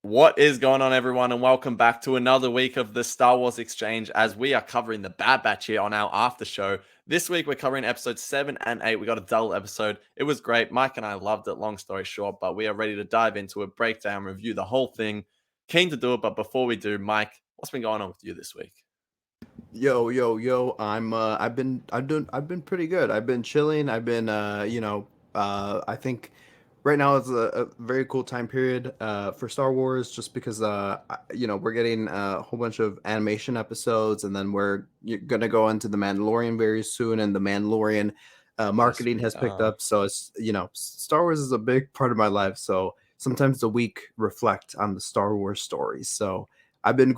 What is going on, everyone, and welcome back to another week of the Star Wars Exchange as we are covering the Bad Batch here on our after show. This week, we're covering episodes 7 and 8. We got a double episode. It was great. Mike and I loved it, long story short, but we are ready to dive into it, break down, review the whole thing. Keen to do it, but before we do, Mike, what's been going on with you this week? Yo. I've been pretty good. I've been chilling. I think right now is a very cool time period for Star Wars, just because we're getting a whole bunch of animation episodes, and then you're gonna go into the Mandalorian very soon, and the Mandalorian Yes, marketing we has picked are. up. So Star Wars is a big part of my life. So sometimes the week reflect on the Star Wars stories. So I've been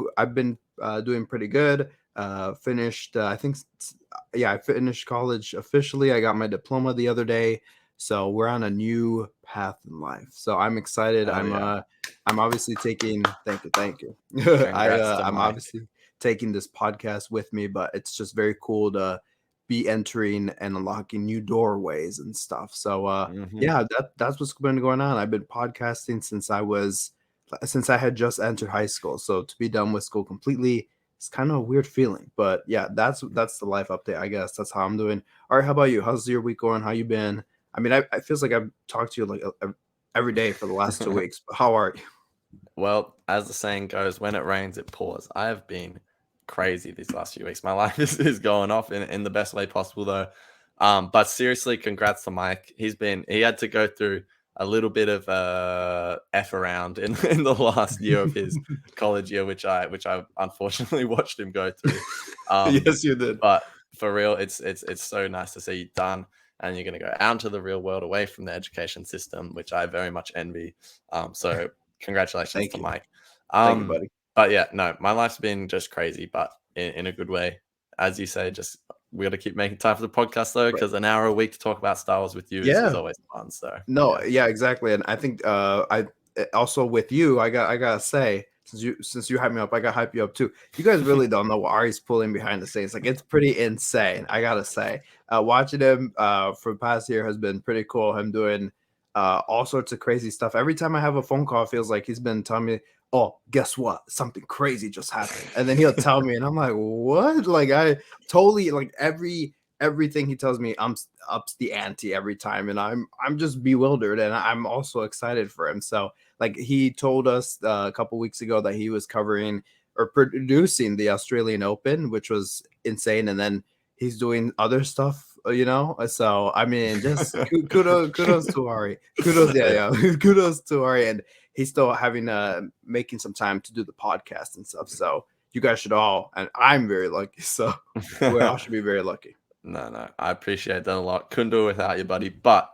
doing pretty good. Finished I finished college officially. I got my diploma the other day, so we're on a new path in life. So I'm excited. Hell yeah. I'm obviously taking thank you. Congrats to I'm Mike. obviously taking this podcast with me, but it's just very cool to be entering and unlocking new doorways and stuff. So hmm yeah, that's what's been going on. I've been podcasting since I had just entered high school. So to be done with school completely, it's kind of a weird feeling. But yeah, that's the life update, I guess. That's how I'm doing. All right, how about you? How's your week going? How you been? I mean, I feels like I've talked to you like every day for the last 2 weeks. But how are you? Well, as the saying goes, when it rains, it pours. I have been crazy these last few weeks. My life is going off in the best way possible, though. But seriously, congrats to Mike. He had to go through a little bit of f around in the last year of his college year, which I unfortunately watched him go through. Um, Yes, you did. but for real, it's so nice to see you done, and you're gonna go out into the real world away from the education system, which I very much envy. So congratulations Thank to you. Mike. Thank you, Um, buddy. but yeah, no, my life's been just crazy, but in a good way. As you say, just we got to keep making time for the podcast though, Right. because an hour a week to talk about Star Wars with you is Yeah. always fun. So No, yeah, yeah, exactly. And I think I also with you, I gotta say, since you hyped me up, I gotta hype you up too. You guys really don't know what Ari's pulling behind the scenes. Like, it's pretty insane, I gotta say. Watching him for the past year has been pretty cool. Him doing all sorts of crazy stuff. Every time I have a phone call, it feels like he's been telling me, "Oh, guess what? Something crazy just happened." And then he'll tell me, and I'm like, "What?" Like, I totally like everything he tells me, ups the ante every time, and I'm just bewildered, and I'm also excited for him. So like, he told us a couple weeks ago that he was covering or producing the Australian Open, which was insane, and then he's doing other stuff. So I mean, just kudos to Ari. Kudos, yeah, yeah, kudos to Ari, and he's still having making some time to do the podcast and stuff. So you guys should all, and I'm very lucky. So we yeah. all should be very lucky. No, I appreciate that a lot. Couldn't do it without you, buddy. But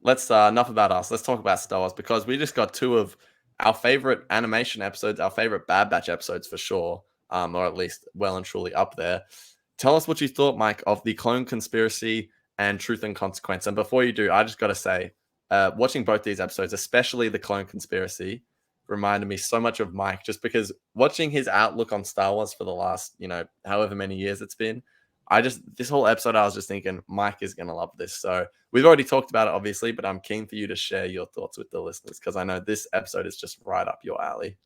let's enough about us. Let's talk about Star Wars because we just got two of our favorite animation episodes, our favorite Bad Batch episodes for sure, or at least well and truly up there. Tell us what you thought, Mike, of the Clone Conspiracy and Truth and Consequence. And before you do, I just got to say, watching both these episodes, especially the Clone Conspiracy, reminded me so much of Mike, just because watching his outlook on Star Wars for the last, however many years it's been. This whole episode, I was just thinking, Mike is going to love this. So we've already talked about it, obviously, but I'm keen for you to share your thoughts with the listeners because I know this episode is just right up your alley.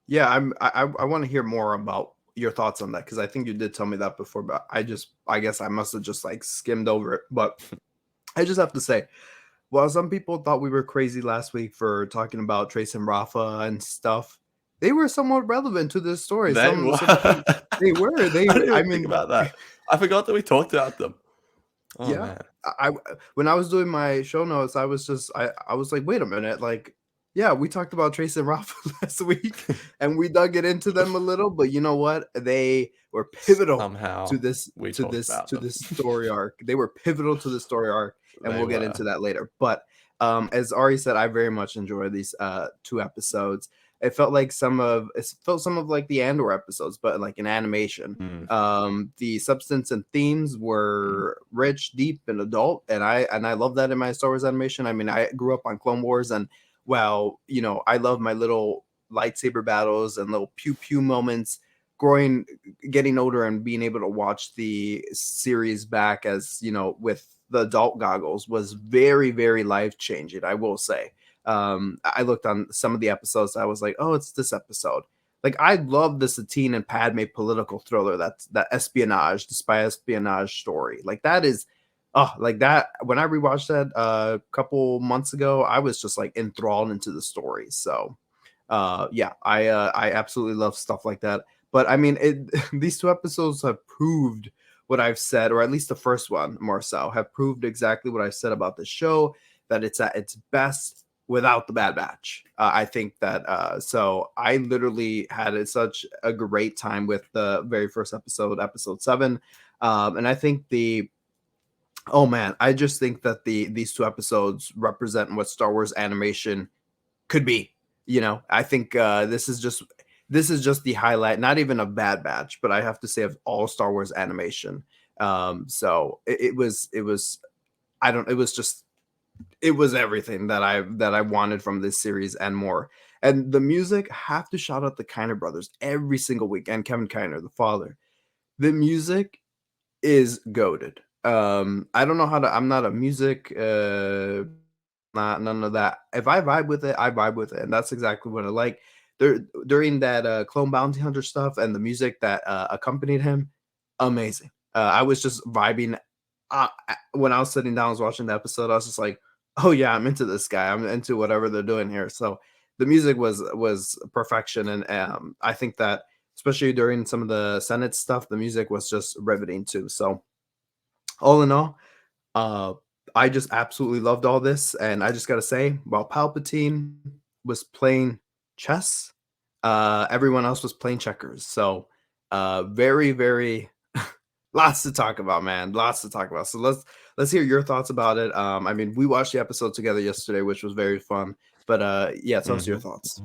Yeah, I want to hear more about your thoughts on that, because I think you did tell me that before, but I guess I must have just like skimmed over it. But I just have to say, while some people thought we were crazy last week for talking about Trace and Rafa and stuff, they were somewhat relevant to this story. They were. Some key, they were. I didn't I even think mean, about that. I forgot that we talked about them. Oh, yeah. man. I when I was doing my show notes, I was like, wait a minute, like, yeah, we talked about Trace and Rafa last week, and we dug it into them a little, but you know what? They were pivotal Somehow we talked about to them. this story arc. They were pivotal to the story arc, and They we'll get were. into that later. But as Ari said, I very much enjoy these two episodes. It felt some of like the Andor episodes, but like in animation. Mm, The substance and themes mm, were rich, deep, and adult, and I love that in my Star Wars animation. I mean, I grew up on Clone Wars, and well, I love my little lightsaber battles and little pew pew moments. Growing, getting older, and being able to watch the series back, as with the adult goggles, was very, very life changing, I will say. I looked on some of the episodes. I was like, oh, it's this episode. Like, I love the Satine and Padme political thriller. That's that espionage, the spy espionage story. Like, that is, oh, like that. When I rewatched that a couple months ago, I was just like enthralled into the story. So, yeah, I absolutely love stuff like that. But I mean, these two episodes have proved what I've said, or at least the first one more so, have proved exactly what I said about the show, that it's at its best without the Bad Batch. I think that so I literally had such a great time with the very first episode, episode 7. And I think oh man, I just think that these two episodes represent what Star Wars animation could be. You know, I think this is just the highlight, not even of Bad Batch, but I have to say of all Star Wars animation. So it was I don't it was just it was everything that I wanted from this series and more. And the music, have to shout out the Kiner brothers every single week, and Kevin Kiner, the father. The music is goated. I don't know how to. I'm not a music. Not none of that. If I vibe with it, I vibe with it, and that's exactly what I like. There during that Clone Bounty Hunter stuff and the music that accompanied him, amazing. I was just vibing. When I was sitting down, I was watching the episode. I was just like, "Oh yeah, I'm into this guy. I'm into whatever they're doing here." So the music was perfection, and I think that especially during some of the Senate stuff, the music was just riveting too. So all in all, uh, I just absolutely loved all this, and I just gotta say, while Palpatine was playing chess, everyone else was playing checkers. So, very, very lots to talk about, man. Lots to talk about. So let's hear your thoughts about it. I mean, we watched the episode together yesterday, which was very fun. But yeah, tell us your Mhm. thoughts.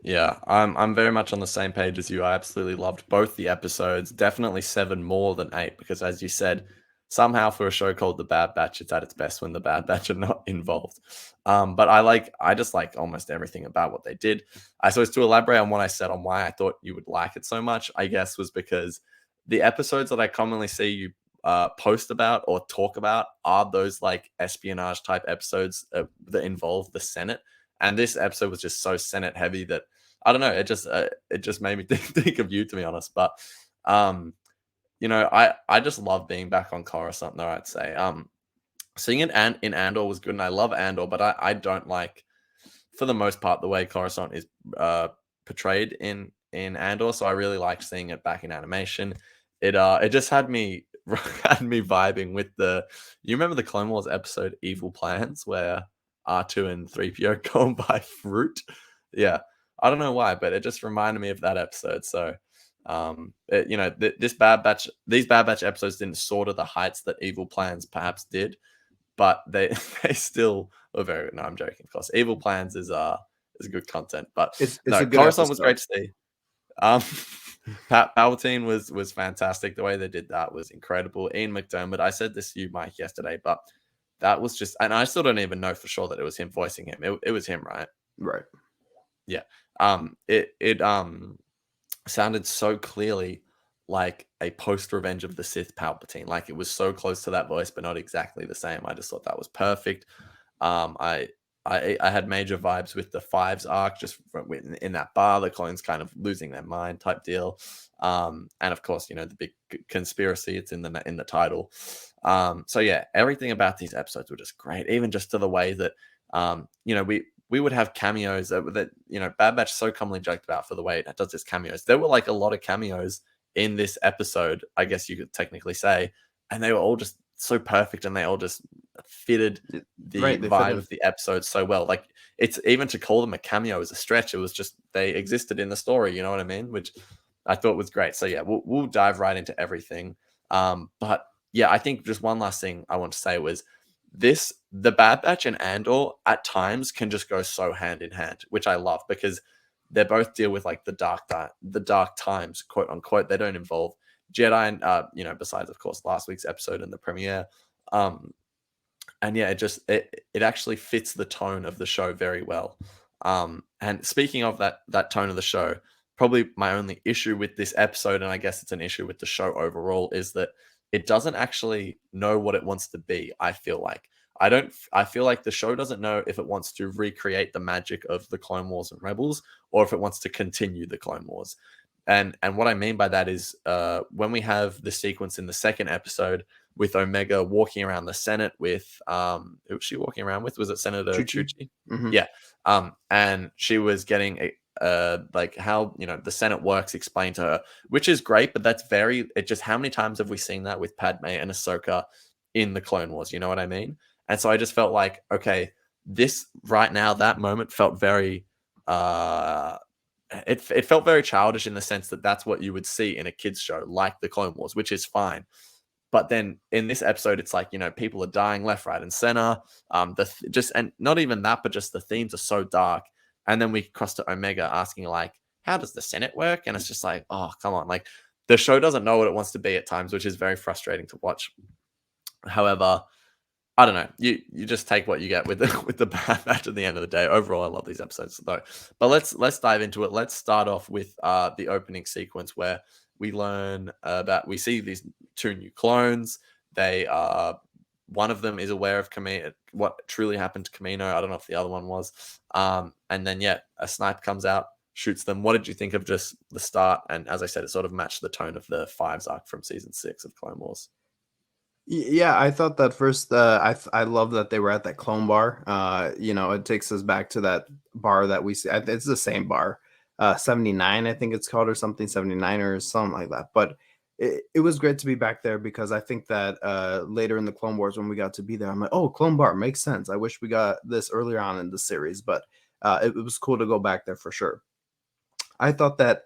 Yeah, I'm very much on the same page as you. I absolutely loved both the episodes. Definitely 7 more than 8 because, as you said, somehow for a show called The Bad Batch, it's at its best when the Bad Batch are not involved. But I just like almost everything about what they did. I suppose to elaborate on what I said on why I thought you would like it so much, I guess was because the episodes that I commonly see you post about or talk about are those like espionage type episodes that involve the Senate. And this episode was just so Senate heavy that I don't know. It just made me think of you, to be honest. But I just love being back on Coruscant, though. I'd say seeing it and in Andor was good, and I love Andor, but I don't like, for the most part, the way Coruscant is portrayed in Andor. So I really liked seeing it back in animation. It just had me had me vibing with the. You remember the Clone Wars episode "Evil Plans" where R2 and 3PO go and buy fruit? Yeah, I don't know why, but it just reminded me of that episode. So, these Bad Batch episodes didn't soar to the heights that Evil Plans perhaps did, but they they still were very. No, I'm joking. Of course, Evil Plans is good content, but It's no, a good Coruscant was episode. great to see. Um, Palpatine was fantastic. The way they did that was incredible. Ian McDermott. I said this to you, Mike, yesterday, but that was just, and I still don't even know for sure that it was him voicing him. It was him, right? Right. Yeah. It sounded so clearly like a post Revenge of the Sith Palpatine. Like it was so close to that voice, but not exactly the same. I just thought that was perfect. Um, I I had major vibes with the Fives arc, just in that bar, the clones kind of losing their mind type deal. And of course, the big conspiracy. It's in the title. So yeah, everything about these episodes were just great. Even just to the way that we would have cameos that Bad Batch so commonly joked about for the way it does its cameos. There were like a lot of cameos in this episode, I guess you could technically say, and they were all just so perfect, and they all just fitted the Right. They fit vibe in. of the episode so well. Like, it's even to call them a cameo is a stretch. It was just they existed in the story. You know what I mean? Which I thought was great. So yeah, we'll dive right into everything. But yeah, I think just one last thing I want to say was the Bad Batch and Andor at times can just go so hand in hand, which I love because they both deal with like the dark times, quote unquote. They don't involve Jedi, and besides of course last week's episode and the premiere. And yeah, it actually fits the tone of the show very well. And speaking of that tone of the show, probably my only issue with this episode, and I guess it's an issue with the show overall, is that it doesn't actually know what it wants to be. I feel like I feel like the show doesn't know if it wants to recreate the magic of the Clone Wars and Rebels, or if it wants to continue the Clone Wars. And what I mean by that is when we have the sequence in the second episode with Omega walking around the Senate with who was she walking around with? Was it Senator Chuchi? Mm-hmm. Yeah. And she was getting like how the Senate works explained to her, which is great, but that's how many times have we seen that with Padme and Ahsoka in the Clone Wars? You know what I mean? And so I just felt like, okay, this right now, that moment felt very it felt very childish in the sense that that's what you would see in a kids show like the Clone Wars, which is fine. But then in this episode, it's like, people are dying left, right, and center. And not even that, but just the themes are so dark. And then we cross to Omega asking like, how does the Senate work? And it's just like, oh, come on. Like the show doesn't know what it wants to be at times, which is very frustrating to watch. However, I don't know. You just take what you get with the Bad Batch at the end of the day. Overall, I love these episodes though. But let's dive into it. Let's start off with the opening sequence where we see these two new clones. They one of them is aware of Camino, what truly happened to Camino. I don't know if the other one was. And then a sniper comes out, shoots them. What did you think of just the start? And as I said, it sort of matched the tone of the Fives arc from season 6 of Clone Wars. Yeah, I thought that first. I love that they were at that clone bar. It takes us back to that bar that we see. It's the same bar, 79, I think it's called, or something, 79 or something like that. But it was great to be back there because I think that later in the Clone Wars when we got to be there, I'm like, oh, clone bar makes sense. I wish we got this earlier on in the series, but it was cool to go back there for sure. I thought that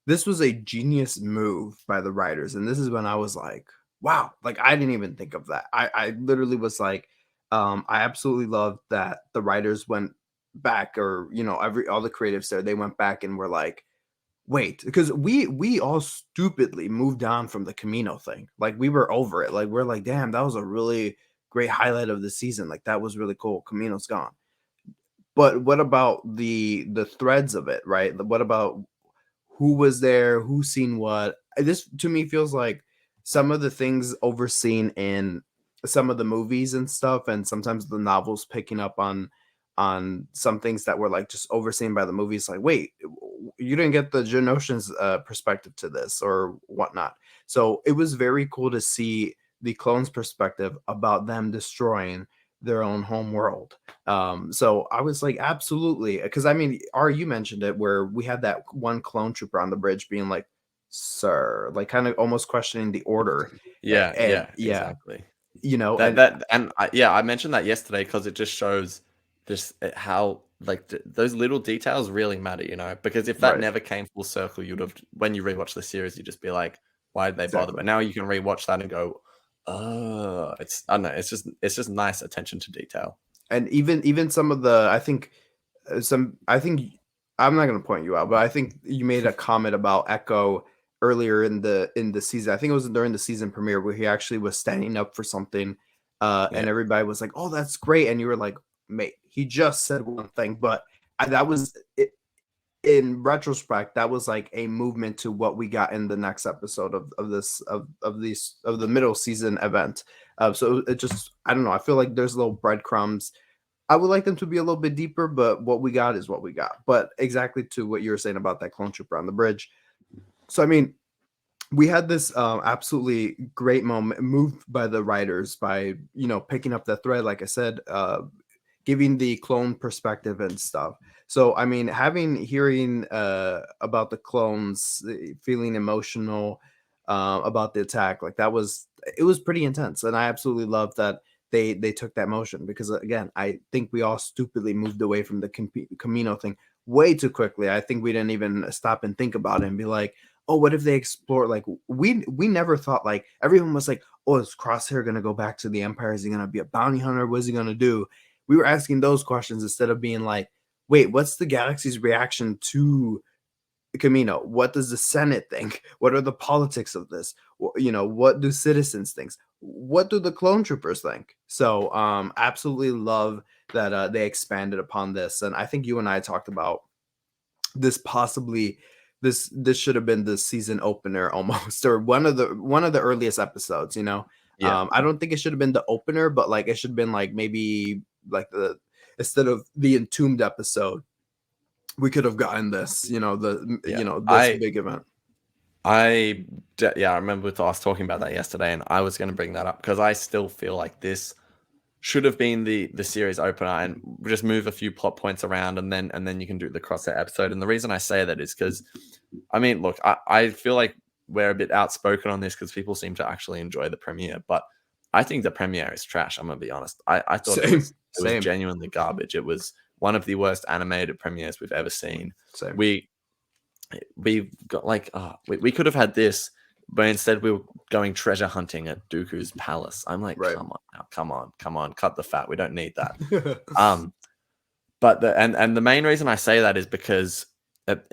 this was a genius move by the writers, and this is when I was like, wow, like I didn't even think of that. I literally was like, I absolutely loved that the writers went back, or all the creatives there, they went back and were like, wait, because we all stupidly moved on from the Camino thing. Like we were over it. Like we're like, damn, that was a really great highlight of the season. Like that was really cool. Camino's gone. But what about the threads of it, right? What about who was there, who seen what? This to me feels like some of the things overseen in some of the movies and stuff, and sometimes the novels picking up on some things that were like just overseen by the movies. Like, wait, you didn't get the Geonosians' perspective to this or whatnot. So it was very cool to see the clones' perspective about them destroying their own home world. So I was like, absolutely, because I mean, you mentioned it where we had that one clone trooper on the bridge being like, "Sir," like kind of almost questioning the order. And Yeah, exactly. and I mentioned that yesterday because it just shows just how like those little details really matter, because if that right, never came full circle, you'd have when you rewatch the series, you'd just be like, why did they bother? But exactly. now you can rewatch that and go, oh, I don't know, it's just nice attention to detail. And even some of the, I think I'm not going to point you out, but I think you made a comment about Echo earlier in the season. I think it was during the season premiere where he actually was standing up for something, Yeah, and everybody was like, "Oh, that's great," and you were like, "Mate, he just said one thing," but that was it. In retrospect, that was like a movement to what we got in the next episode of the middle season event. So it just, I don't know. I feel like there's little breadcrumbs. I would like them to be a little bit deeper, but what we got is what we got. But exactly to what you were saying about that clone trooper on the bridge. So I mean, we had this absolutely great moment moved by the writers by picking up the thread, like I said, giving the clone perspective and stuff. So I mean, hearing about the clones feeling emotional about the attack, like it was pretty intense, and I absolutely love that they took that motion because again, I think we all stupidly moved away from the Camino thing way too quickly. I think we didn't even stop and think about it and be like, oh, what if they explore? Like we never thought, like everyone was like, oh, is Crosshair gonna go back to the Empire? Is he gonna be a bounty hunter? What is he gonna do? We were asking those questions instead of being like, wait, what's the galaxy's reaction to Camino? What does the Senate think? What are the politics of this? What do citizens think? What do the clone troopers think? So absolutely love that they expanded upon this. And I think you and I talked about this possibly this should have been the season opener almost, or one of the earliest episodes, Yeah. I don't think it should have been the opener, but like it should have been like maybe like the instead of the Entombed episode, we could have gotten this, Yeah. this big event. I remember us talking about that yesterday, and I was going to bring that up because I still feel like this should have been the series opener, and just move a few plot points around, and then you can do the crosshair episode. And the reason I say that is because, I mean, look, I feel like we're a bit outspoken on this because people seem to actually enjoy the premiere, but I think the premiere is trash. I'm gonna be honest. I thought it was genuinely garbage. It was one of the worst animated premieres we've ever seen. Same. We've got like we could have had this, but instead we were going treasure hunting at Dooku's palace. I'm like, Right. come on now, come on, cut the fat. We don't need that. But the main reason I say that is because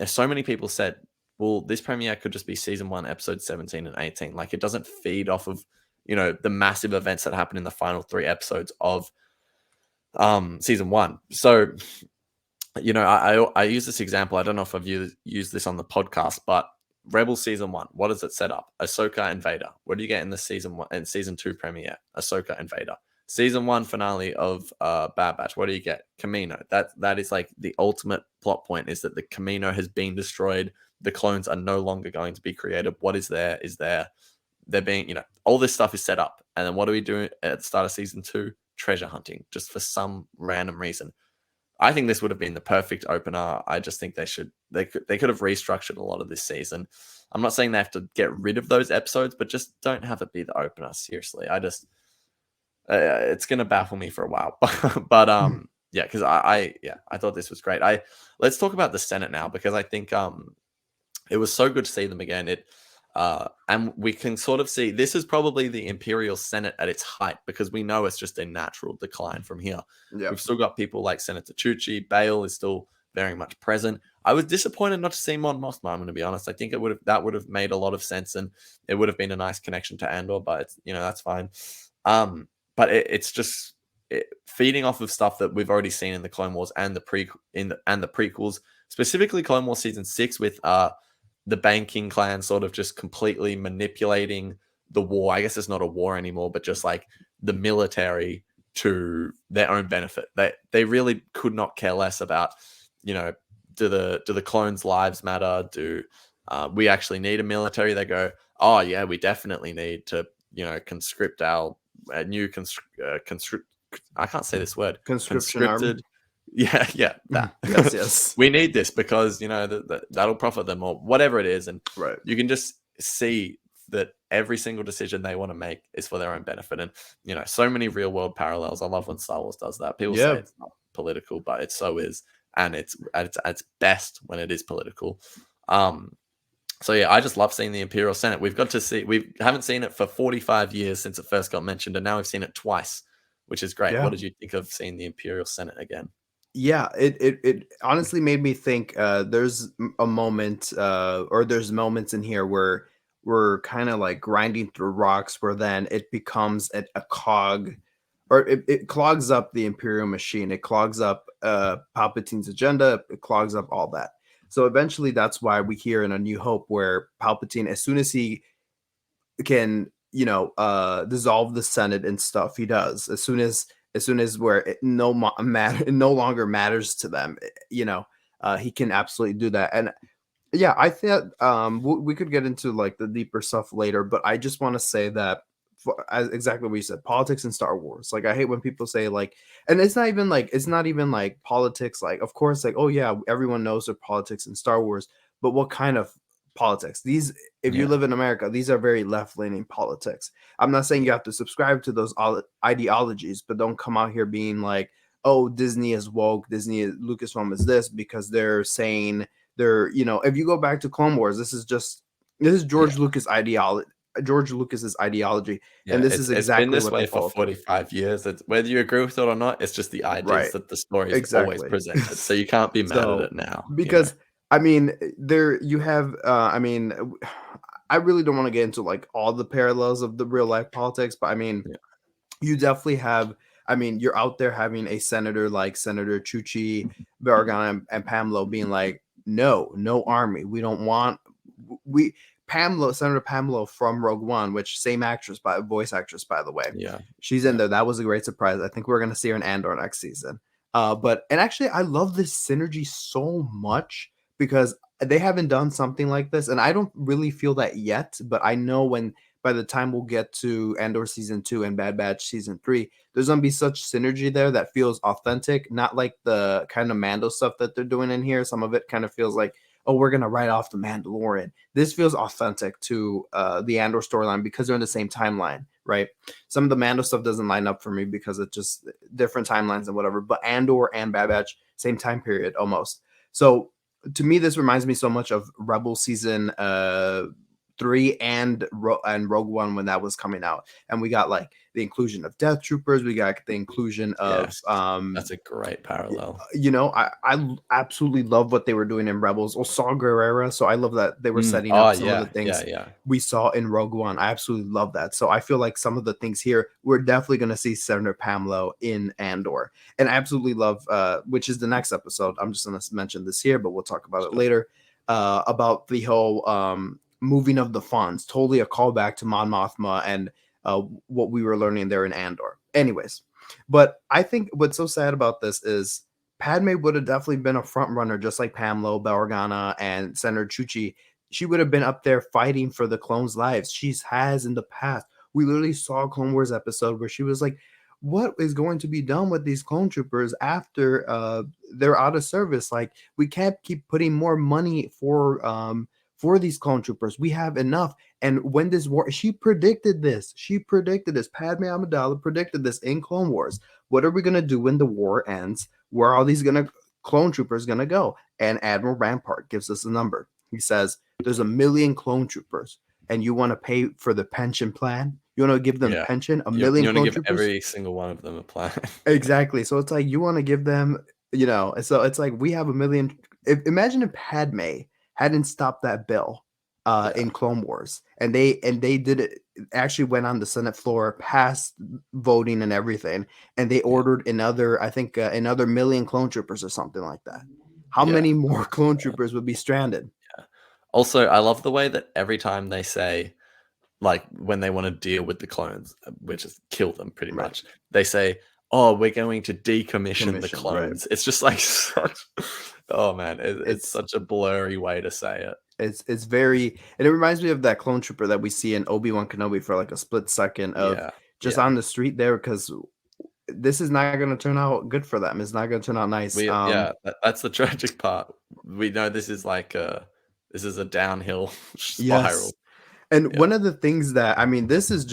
so many people said, well, this premiere could just be season 1, episode 17 and 18. Like, it doesn't feed off of, the massive events that happen in the final 3 episodes of season 1. So, I use this example. I don't know if I've used this on the podcast, but Rebel season 1, what does it set up? Ahsoka and Vader. What do you get in the season 1 and season 2 premiere? Ahsoka and Vader. Season 1 finale of Bad Batch. What do you get? Kamino. That is like the ultimate plot point, is that the Kamino has been destroyed. The clones are no longer going to be created. What is there is there. They're being, all this stuff is set up. And then what do we do at the start of season 2? Treasure hunting, just for some random reason. I think this would have been the perfect opener. I just think they could have restructured a lot of this season. I'm not saying they have to get rid of those episodes, but just don't have it be the opener. Seriously, I just it's gonna baffle me for a while. But yeah, because I thought this was great. Let's talk about the Senate now, because I think it was so good to see them again. And we can sort of see this is probably the Imperial Senate at its height, because we know it's just a natural decline from here. Yeah. We've still got people like Senator Tucci. Bale is still very much present. I was disappointed not to see Mon Mothma, I'm going to be honest. I think that would have made a lot of sense, and it would have been a nice connection to Andor, but it's, that's fine. But it's just feeding off of stuff that we've already seen in the Clone Wars and the prequels, specifically Clone Wars season 6, with the banking clan sort of just completely manipulating the war. I guess it's not a war anymore, but just like the military to their own benefit. They really could not care less about, do the clones' lives matter? Do we actually need a military? They go, oh yeah, we definitely need to, conscript our new conscript. I can't say this word. Conscripted. Yeah, that. Yes. We need this because that'll profit them, or whatever it is, and right. You can just see that every single decision they want to make is for their own benefit, and so many real world parallels. I love when Star Wars does that. People say it's not political, but it so is, and it's at its best when it is political. So yeah, I just love seeing the Imperial Senate. We haven't seen it for 45 years since it first got mentioned, and now we've seen it twice, which is great. Yeah. What did you think of seeing the Imperial Senate again? Yeah, it honestly made me think there's a moment or there's moments in here where we're kind of like grinding through rocks, where then it becomes a cog, or it clogs up the Imperial machine. It clogs up Palpatine's agenda. It clogs up all that. So eventually that's why we hear in A New Hope where Palpatine, as soon as he can, dissolve the Senate and stuff, he does. As soon as where it no longer matters to them, he can absolutely do that. And yeah, I think we could get into like the deeper stuff later, but I just want to say that exactly what you said, politics in Star Wars. Like, I hate when people say like, and it's not even like politics. Like, of course, like, oh yeah, everyone knows there's politics in Star Wars, but what kind of politics? These, if you live in America, these are very left-leaning politics. I'm not saying you have to subscribe to those ideologies, but don't come out here being like, oh, Disney is woke, Lucasfilm is this, because they're saying they're, if you go back to Clone Wars, this is George Lucas ideology. George Lucas's ideology, and this is exactly it's been this way for 45 years. It's, whether you agree with it or not, it's just the ideas that the story is always presented. So you can't be mad at it now, because I mean, there you have. I mean, I really don't want to get into like all the parallels of the real life politics, but I mean, you definitely have. I mean, you're out there having a senator like Senator Chuchi, Barragan, and Pamelo being like, no army. We don't want. Senator Pamela from Rogue One, which same actress, voice actress, by the way. Yeah. She's in there. That was a great surprise. I think we're gonna see her in Andor next season. And actually, I love this synergy so much because they haven't done something like this, and I don't really feel that yet. But I know when by the time we'll get to Andor season 2 and Bad Batch season 3, there's gonna be such synergy there that feels authentic, not like the kind of Mando stuff that they're doing in here. Some of it kind of feels like, oh, we're gonna write off the Mandalorian. This feels authentic to the Andor storyline because they're in the same timeline, right? Some of the Mando stuff doesn't line up for me because it's just different timelines and whatever. But Andor and Bad Batch, same time period almost. So to me, this reminds me so much of Rebel season 3 and Rogue One when that was coming out, and we got like the inclusion of Death Troopers, we got the inclusion of Yes, that's a great parallel. I absolutely love what they were doing in Rebels or Saw Gerrera, so I love that they were setting Oh up some of yeah, the things yeah. we saw in Rogue One. I absolutely love that. So I feel like some of the things here we're definitely going to see Senator Pamela in Andor, and I absolutely love which is the next episode. I'm just going to mention this here, but we'll talk about it later. About the whole moving of the funds, totally a callback to Mon Mothma and what we were learning there in Andor. Anyways, but I think what's so sad about this is Padme would have definitely been a front runner, just like Pamela, Organa, and Senator Chuchi. She would have been up there fighting for the clones' lives. She has in the past. We literally saw a Clone Wars episode where she was like, what is going to be done with these clone troopers after they're out of service? Like, we can't keep putting more money for these clone troopers. We have enough. And when this war, she predicted this. Padme Amidala predicted this in Clone Wars. What are we gonna do when the war ends? Where are all these clone troopers gonna go? And Admiral Rampart gives us a number. He says there's 1 million clone troopers, and you want to pay for the pension plan? You want to give them pension? A million You want to clone give troopers? every single one of them a plan. Exactly. So it's like you want to give them, so it's like we have 1 million. Imagine if Padme hadn't stopped that bill in Clone Wars, and they did it. Actually, went on the Senate floor, passed voting and everything, and they ordered another, I think, another 1 million clone troopers or something like that. How many more clone troopers would be stranded? Yeah. Also, I love the way that every time they say, like, when they want to deal with the clones, which is kill them pretty much, they say, oh, we're going to decommission the clones. Right. It's just like such, oh man, it's such a blurry way to say it. It's very, and it reminds me of that clone trooper that we see in Obi-Wan Kenobi for like a split second of on the street there, because this is not going to turn out good for them. It's not going to turn out nice. That's the tragic part. We know this is like this is a downhill spiral. Yes. And one of the things that, I mean, this is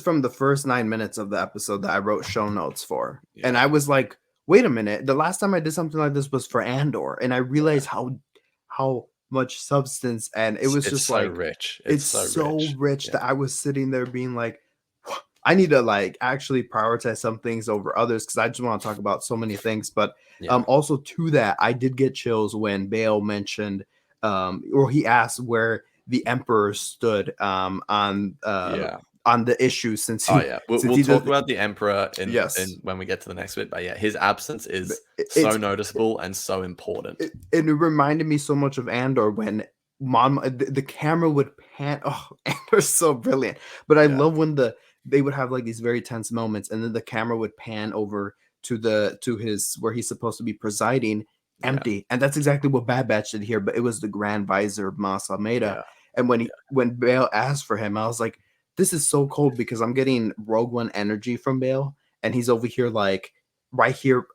from the first 9 minutes of the episode that I wrote show notes for. Yeah. And I was like, wait a minute. The last time I did something like this was for Andor. And I realized how much substance, and it was just so like rich. It's so rich that I was sitting there being like, I need to like actually prioritize some things over others because I just want to talk about so many things. But also to that, I did get chills when Bale mentioned or he asked where the Emperor stood on the issue since we'll talk about the Emperor in when we get to the next bit, but his absence is so noticeable and so important. It reminded me so much of Andor when the camera would pan. Oh, Andor's so brilliant. But I love when they would have like these very tense moments, and then the camera would pan over to his where he's supposed to be presiding, empty. And that's exactly what Bad Batch did here, but it was the Grand Visor Mas Almeida. And when Bale asked for him, I was like, this is so cold because I'm getting Rogue One energy from Bale, and he's over here like right here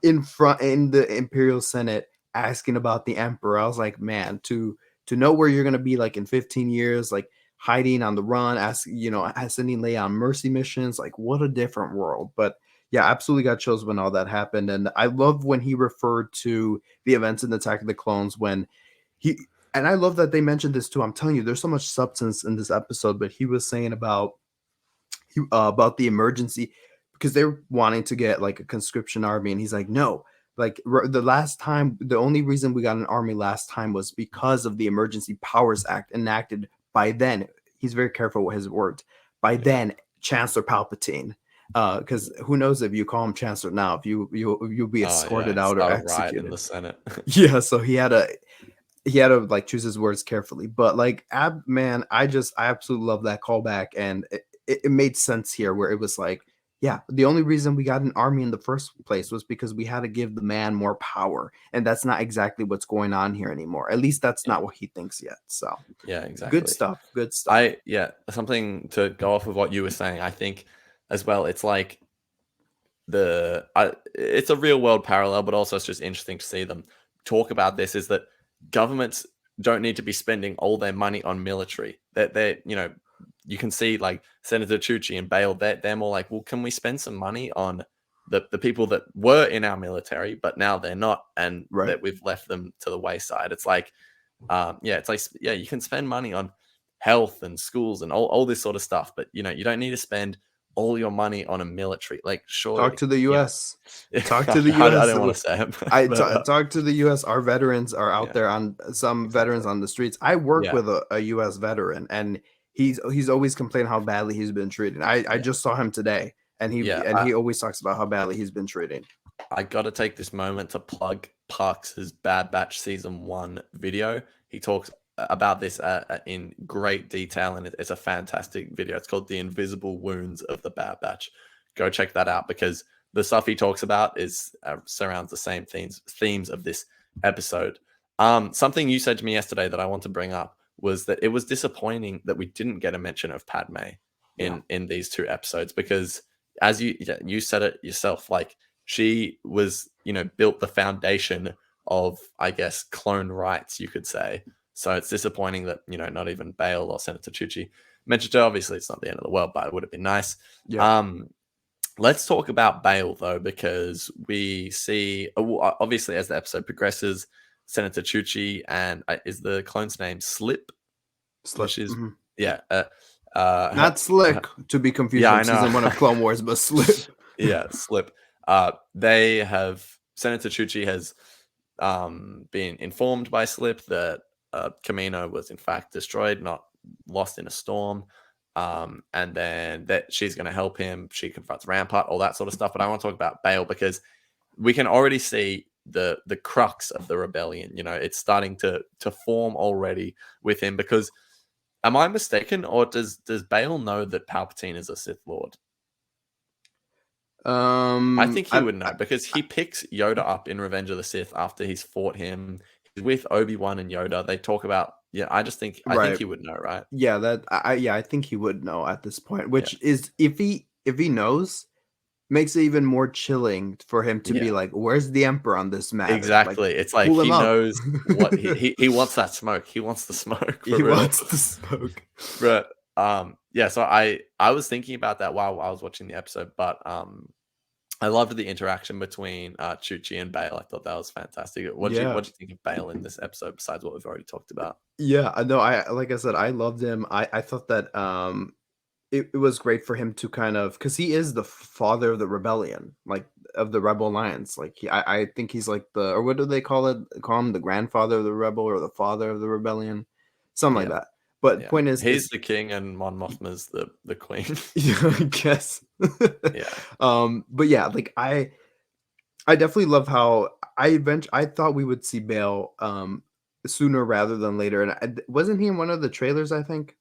in front in the Imperial Senate asking about the Emperor. I was like, man, to know where you're gonna be like in 15 years, like hiding on the run, sending Leia on mercy missions, like what a different world. But yeah, absolutely got chills when all that happened. And I love when he referred to the events in Attack of the Clones and I love that they mentioned this too. I'm telling you, there's so much substance in this episode, but he was saying about the emergency because they're wanting to get like a conscription army. And he's like, no, like the only reason we got an army last time was because of the Emergency Powers Act enacted by then. He's very careful with his words. By then, Chancellor Palpatine. Because who knows if you call him Chancellor now, if you'll be escorted out or executed in the Senate. So he had he had to like choose his words carefully. But like man, I absolutely love that callback, and it made sense here where it was like, yeah, the only reason we got an army in the first place was because we had to give the man more power, and that's not exactly what's going on here anymore. At least that's not what he thinks yet. So Yeah, good exactly. stuff. Good stuff. Something to go off of what you were saying. I think as well, it's like it's a real world parallel, but also it's just interesting to see them talk about this. Is that governments don't need to be spending all their money on military. That you can see like Senator Chuchi and Bale. They're more like, well, can we spend some money on the people that were in our military, but now they're not, and Right. that we've left them to the wayside. It's like, you can spend money on health and schools and all this sort of stuff, but you don't need to spend all your money on a military. Like, Talk surely, to the U.S. Talk I to the U.S. don't want to say it, Talk to the U.S. Our veterans are out there on veterans on the streets. I work with a U.S. veteran, and he's always complaining how badly he's been treated. I just saw him today, and he always talks about how badly he's been treated. I got to take this moment to plug Parks' Bad Batch Season 1 video. He talks about this in great detail, and it's a fantastic video. It's called The Invisible Wounds of the Bad Batch. Go check that out, because the stuff he talks about is surrounds the same themes of this episode. Something you said to me yesterday that I want to bring up was that it was disappointing that we didn't get a mention of Padme in these two episodes, because as you said it yourself, like, she was, built the foundation of, I guess, clone rights, you could say. So it's disappointing that, not even Bale or Senator Chuchi mentioned her. Obviously, it's not the end of the world, but it would have been nice. Yeah. Let's talk about Bale, though, because we see, obviously, as the episode progresses, Senator Chuchi and is the clone's name Slip? Slip. Which is, not Slick, to be confused from season 1 of Clone Wars, but Slip. Slip. Senator Chuchi has been informed by Slip that Kamino was in fact destroyed, not lost in a storm, and then that she's going to help him. She confronts Rampart, all that sort of stuff. But I want to talk about Bale, because we can already see the crux of the rebellion. It's starting to form already with him. Because, am I mistaken, or does Bale know that Palpatine is a Sith Lord? I think he would know, because he picks Yoda up in Revenge of the Sith after he's fought him. He's with Obi-Wan and Yoda. They talk about, I think he would know, right? Yeah, I think he would know at this point, which is, if he knows, makes it even more chilling for him to be like, where's the Emperor on this matter? Exactly. It's like, he knows what he wants that smoke. He wants the smoke. He wants the smoke. But so I was thinking about that while I was watching the episode, but I loved the interaction between Chuchi and Bale. I thought that was fantastic. What did you think of Bale in this episode, besides what we've already talked about? Yeah, I know. Like I said, I loved him. I thought that it was great for him to kind of, because he is the father of the rebellion, like of the Rebel Alliance. Like I think he's like or what do they call it? Call him the grandfather of the rebel, or the father of the rebellion, something like that. But point is, he's the king and Mon Mothma's the queen. Yeah, I guess. But yeah, like I definitely love how I thought we would see Bale sooner rather than later, and wasn't he in one of the trailers? I think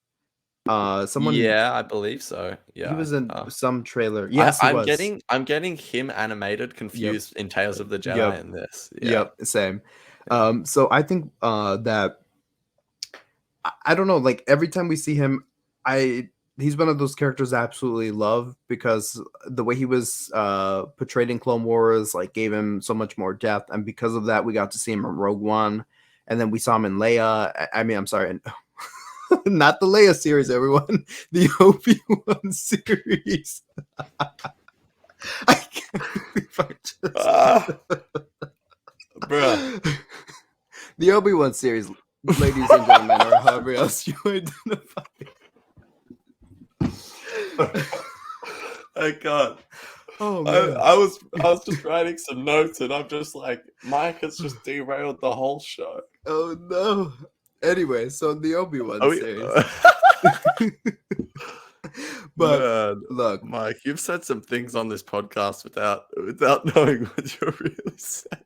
someone. Yeah, I believe so. Yeah, he was in some trailer. Yes, I'm getting him animated confused in Tales of the Jedi in this. Yep, same. So I think that I don't know, like every time we see him, he's one of those characters I absolutely love, because the way he was portrayed in Clone Wars like gave him so much more depth, and because of that we got to see him in Rogue One, and then we saw him in Leia. I'm sorry, not the Leia series, everyone, the Obi-Wan series. I can't believe I just bruh. The Obi-Wan series, ladies and gentlemen, or however else you identify. I can't. Oh man. I was just writing some notes, and I'm just like, Mike has just derailed the whole show. Oh no. Anyway, so the Obi-Wan series. But man, look, Mike, you've said some things on this podcast without knowing what you're really saying.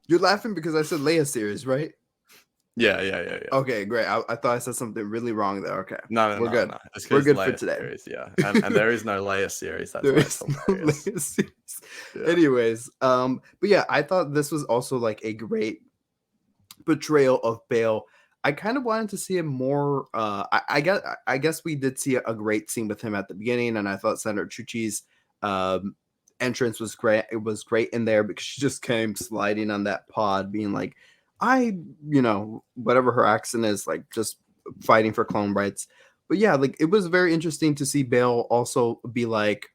You're laughing because I said Leia series, right? Yeah. Okay, great. I thought I said something really wrong there. Okay, No, we're good. It's We're because good for Leia today. series, yeah. And there is no Leia series. That's There why it's is no hilarious. legacies. Yeah. Anyways, but yeah, I thought this was also like a great portrayal of Bale. I kind of wanted to see him more. I guess we did see a great scene with him at the beginning, and I thought Senator Chuchi's um, entrance was great. It was great in there because she just came sliding on that pod, being like, "I, whatever her accent is, like just fighting for clone rights." But yeah, like it was very interesting to see Bale also be like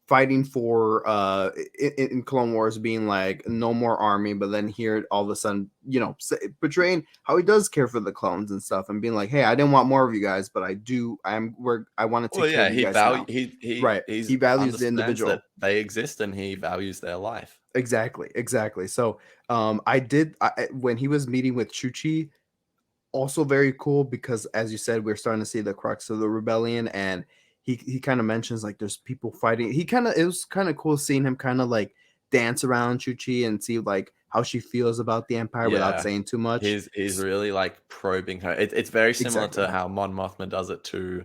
fighting for in Clone Wars being like no more army, but then here all of a sudden, portraying how he does care for the clones and stuff and being like, hey, I didn't want more of you guys, but I want to Well, take care yeah, of you guys now. Right. he's He values the understands that individual. they exist and he values their life. Exactly. So when he was meeting with Chuchi, also very cool because as you said, we're starting to see the crux of the rebellion, and he kind of mentions like there's people fighting. It was kind of cool seeing him kind of like dance around Chuchi and see like how she feels about the empire without Yeah. saying too much. He's really like probing her. It's very similar Exactly. to how Mon Mothma does it to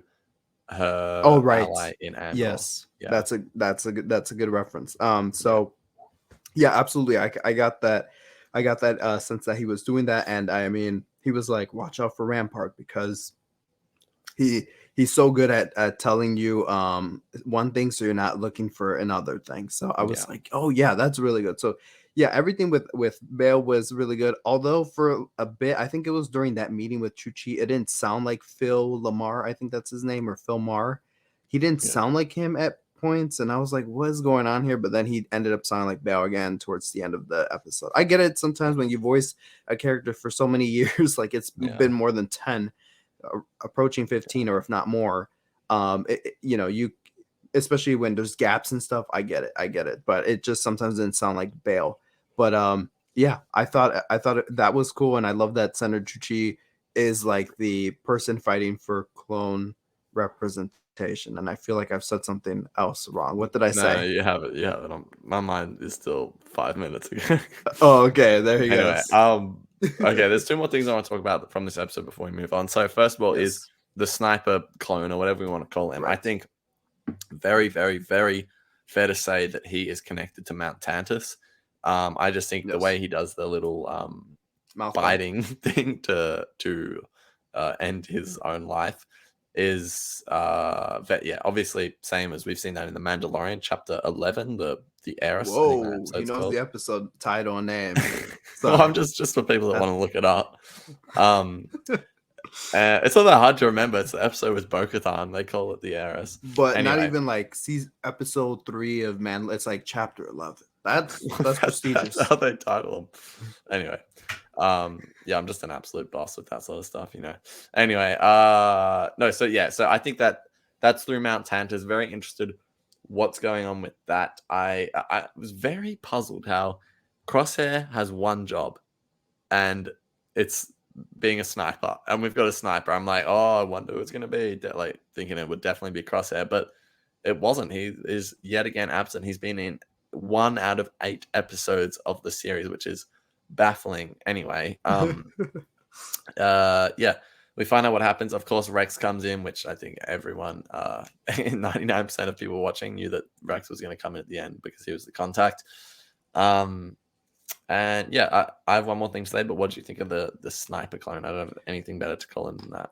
Oh, her right. ally in Andor. Yes. Yeah. That's a good reference. Yeah. So yeah, absolutely. I got that. I got that sense that he was doing that, and I mean, he was like, "Watch out for Rampart," because he he's so good at telling you one thing, so you're not looking for another thing. So I Yeah. was like, "Oh yeah, that's really good." So yeah, everything with Bale was really good. Although for a bit, I think it was during that meeting with Chuchi, it didn't sound like Phil Lamar. I think that's his name, or Phil Mar. He didn't Yeah. sound like him at points, and I was like, "What is going on here?" But then he ended up sounding like Bale again towards the end of the episode. I get it sometimes when you voice a character for so many years, like it's Yeah. been more than 10, approaching 15, or if not more. You, especially when there's gaps and stuff, I get it, but it just sometimes didn't sound like Bale. But yeah, I thought that was cool, and I love that Senator Chuchi is like the person fighting for clone representation, and I feel like I've said something else wrong. What did I No, say? you have it. You have it. My mind is still 5 minutes ago. Oh, okay, there he Anyway, goes. okay, there's two more things I want to talk about from this episode before we move on. So first of all is Yes, the sniper clone or whatever we want to call him. I right. think very, very, very fair to say that he is connected to Mount Tantus. I just think the way Yes, he does the little mouth bite. biting thing to end his own life is yeah, obviously same as we've seen that in the Mandalorian chapter 11, the heiress, I think that Whoa, he episode's knows the called. episode title and name. Well, I'm Sorry. just for people that That want to look it up. Um, it's not that hard to remember. It's the episode with Bo-Katan. They call it the heiress. But not Anyway, even like season episode 3 of Man. It's like chapter 11. That's that's prestigious. how they title them. Anyway, yeah, I'm just an absolute boss with that sort of stuff, you know. Anyway, no, so yeah, so I think that's through Mount Tantus. Very interested what's going on with that. I was very puzzled how Crosshair has one job, and it's being a sniper, and we've got a sniper. I'm like, oh, I wonder who it's going to be. Like thinking it would definitely be Crosshair, but it wasn't. He is yet again absent. He's been in 1 out of 8 episodes of the series, which is baffling. Anyway, yeah, we find out what happens. Of course, Rex comes in, which I think everyone, 99% of people watching knew that Rex was going to come in at the end because he was the contact. And yeah, I have one more thing to say, but what do you think of the sniper clone? I don't have anything better to call him than that.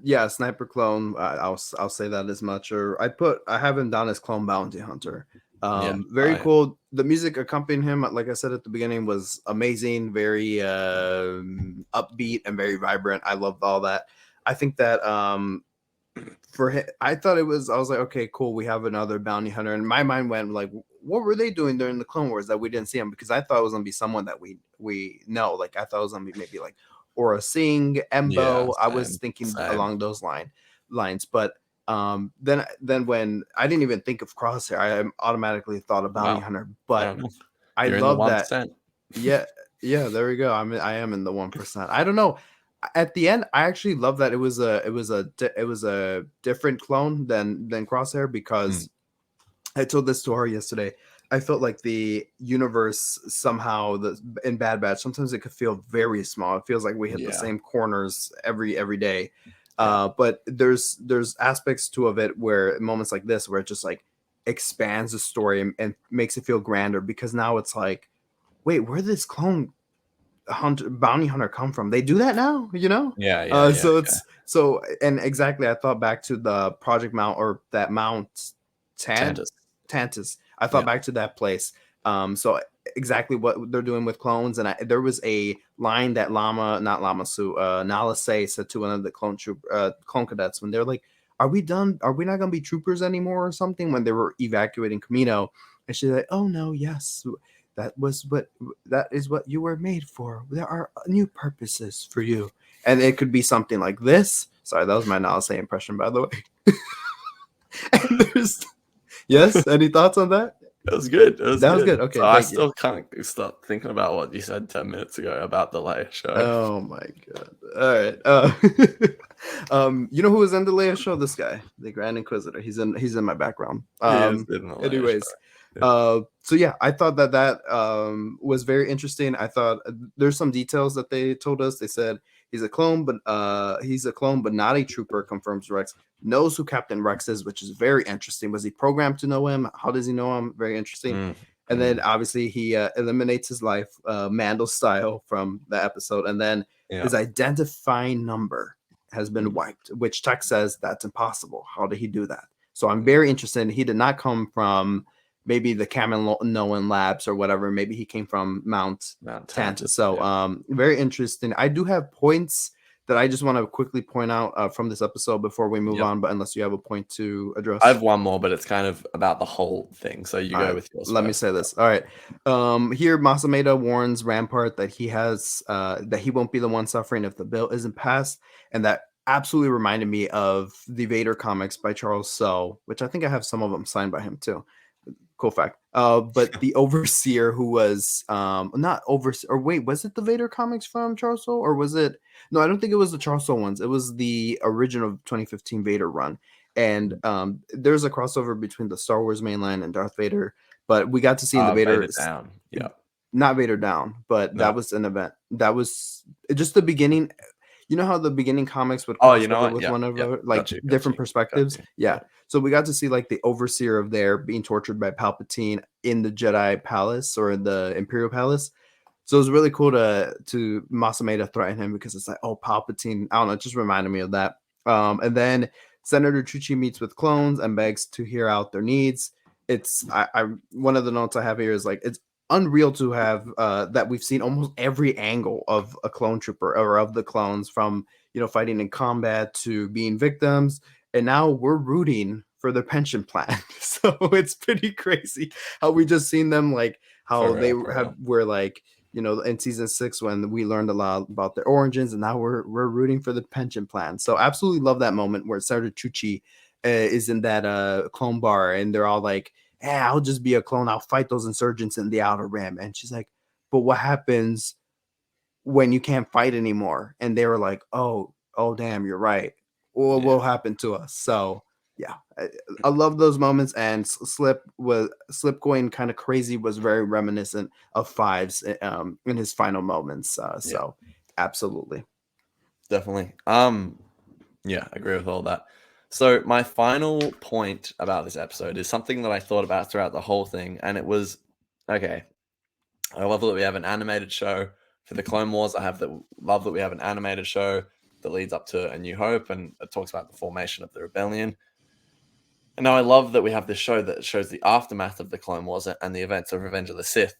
Yeah, sniper clone. I'll say that as much. Or I have him down as clone bounty hunter. Yeah, Very cool. The music accompanying him, like I said at the beginning, was amazing. Very upbeat and very vibrant. I loved all that. I think that for him, I thought it was. I was like, okay, cool. We have another bounty hunter, and my mind went like, what were they doing during the Clone Wars that we didn't see him? Because I thought it was gonna be someone that we know. Like I thought it was gonna be maybe like Aura Singh, yeah, Embo. I was same, thinking same. along those lines, but then when I didn't even think of Crosshair, I automatically thought of Bounty Wow, Hunter. fair But enough. I You're in the love that. 1%. Yeah, yeah, there we go. I am in the 1%. I don't know. At the end, I actually love that it was a different clone than Crosshair Mm. because I told this to her yesterday. I felt like the universe somehow in Bad Batch sometimes it could feel very small. It feels like we hit the Yeah. same corners every day. Yeah. But there's aspects to of it where moments like this where it just like expands the story and makes it feel grander because now it's like, wait, where did this clone bounty hunter come from? They do that now, you know? Yeah. So it's so and exactly I thought back to the Project Mount or that Mount Tantus. Tantus. I thought Yeah. back to that place. So exactly what they're doing with clones, and there was a line that Nala Say said to one of the clone cadets when they're like, "Are we done? Are we not going to be troopers anymore or something?" When they were evacuating Camino, and she's like, "Oh no, yes, that is what you were made for. There are new purposes for you." And it could be something like this. Sorry, that was my Nala Say impression, by the way. And there's yes. Any thoughts on that? That was good. That was good. Okay, So I thank you. still can't stop thinking about what you said 10 minutes ago about the Leia show. Oh my god! All right. You know who was in the Leia show? This guy, the Grand Inquisitor. He's in my background. He is in the Leia Anyways, show. Yeah. so yeah, I thought that was very interesting. I thought there's some details that they told us. They said he's a clone, but not a trooper. Confirms Rex knows who Captain Rex is, which is very interesting. Was he programmed to know him? How does he know him? Very interesting. And then obviously he eliminates his life, Mandel style, from the episode. And then his identifying number has been wiped, which Tech says that's impossible. How did he do that? So I'm very interested. He did not come from maybe the Kaminoan labs or whatever. Maybe he came from Mount Tantus. So very interesting. I do have points that I just want to quickly point out from this episode before we move on. But unless you have a point to address. I have one more, but it's kind of about the whole thing. So you go with yours. Let me say this. All right. Here, Masameda warns Rampart that he has that he won't be the one suffering if the bill isn't passed. And that absolutely reminded me of the Vader comics by Charles Soule, which I think I have some of them signed by him too. Cool fact. But the overseer who was not overseer, or wait, was it the Vader comics from Charles Soule, or was it? No, I don't think it was the Charles Soule ones. It was the original 2015 Vader run. And there's a crossover between the Star Wars mainline and Darth Vader, but we got to see the Vader down. Yeah, not Vader down, but that was an event. That was just the beginning. You know how the beginning comics would cross over with one another, like different perspectives. Yeah. So we got to see like the overseer of there being tortured by Palpatine in the Jedi Palace or in the Imperial Palace. So it was really cool to Masameda threaten him because it's like, oh, Palpatine. I don't know. It just reminded me of that. And then Senator Chuchi meets with clones and begs to hear out their needs. It's I one of the notes I have here is like it's unreal to have that we've seen almost every angle of a clone trooper or of the clones from fighting in combat to being victims, and now we're rooting for their pension plan. So it's pretty crazy how we just seen them like how they were like in season 6 when we learned a lot about their origins, and now we're rooting for the pension plan. So absolutely love that moment where Senator Chuchi is in that clone bar, and they're all like, "Hey, I'll just be a clone. I'll fight those insurgents in the Outer Rim." And she's like, "But what happens when you can't fight anymore?" And they were like, "Oh, damn, you're right. What will happen to us?" So yeah, I love those moments, and Slip going kind of crazy was very reminiscent of Fives in his final moments. So absolutely, definitely. Yeah, I agree with all that. So my final point about this episode is something that I thought about throughout the whole thing, and it was okay. I love that we have an animated show for the Clone Wars. Love that we have an animated show that leads up to A New Hope, and it talks about the formation of the rebellion. And now I love that we have this show that shows the aftermath of the Clone Wars and the events of Revenge of the Sith.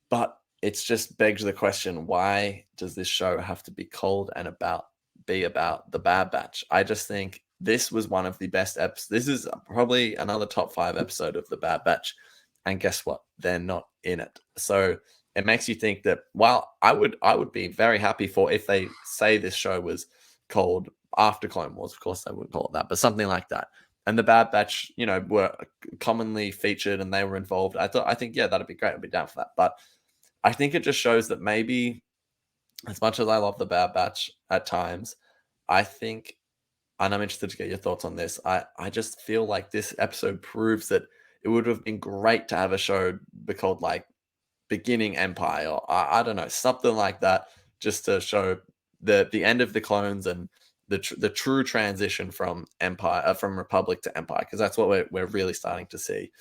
But it's just begs the question, why does this show have to be called and be about the Bad Batch? I just think this was one of the best episodes. This is probably another top 5 episode of the Bad Batch. And guess what? They're not in it. So it makes you think that, while I would be very happy for if they say this show was called after Clone Wars. Of course, they wouldn't call it that, but something like that. And the Bad Batch, were commonly featured and they were involved. I think, yeah, that'd be great. I'd be down for that. But I think it just shows that maybe, as much as I love the Bad Batch at times, I think, and I'm interested to get your thoughts on this, I just feel like this episode proves that it would have been great to have a show be called like Beginning Empire, or I don't know, something like that, just to show the end of the clones and the true transition from Empire, from Republic to Empire, because that's what we're really starting to see.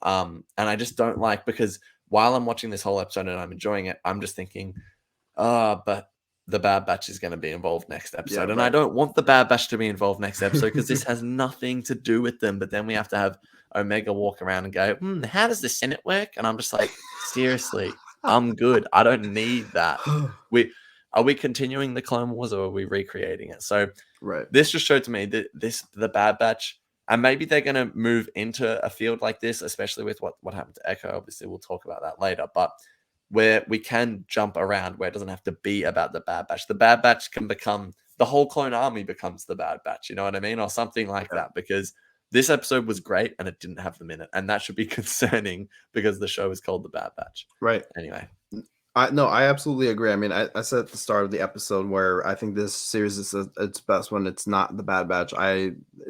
And I just don't like, because while I'm watching this whole episode and I'm enjoying it, I'm just thinking, but the Bad Batch is going to be involved next episode, and I don't want the Bad Batch to be involved next episode because this has nothing to do with them. But then we have to have Omega walk around and go, how does the Senate work? And I'm just like, seriously, I'm good. I don't need that. Are we continuing the Clone Wars, or are we recreating it? So this just showed to me that the Bad Batch, and maybe they're going to move into a field like this, especially with what happened to Echo. Obviously, we'll talk about that later, but where we can jump around, where it doesn't have to be about the Bad Batch. The Bad Batch can become, the whole clone army becomes the Bad Batch, you know what I mean? Or something like that, because this episode was great and it didn't have them in it. And that should be concerning because the show is called The Bad Batch. Right. Anyway. I absolutely agree. I mean, I said at the start of the episode where I think this series is its best when it's not the Bad Batch.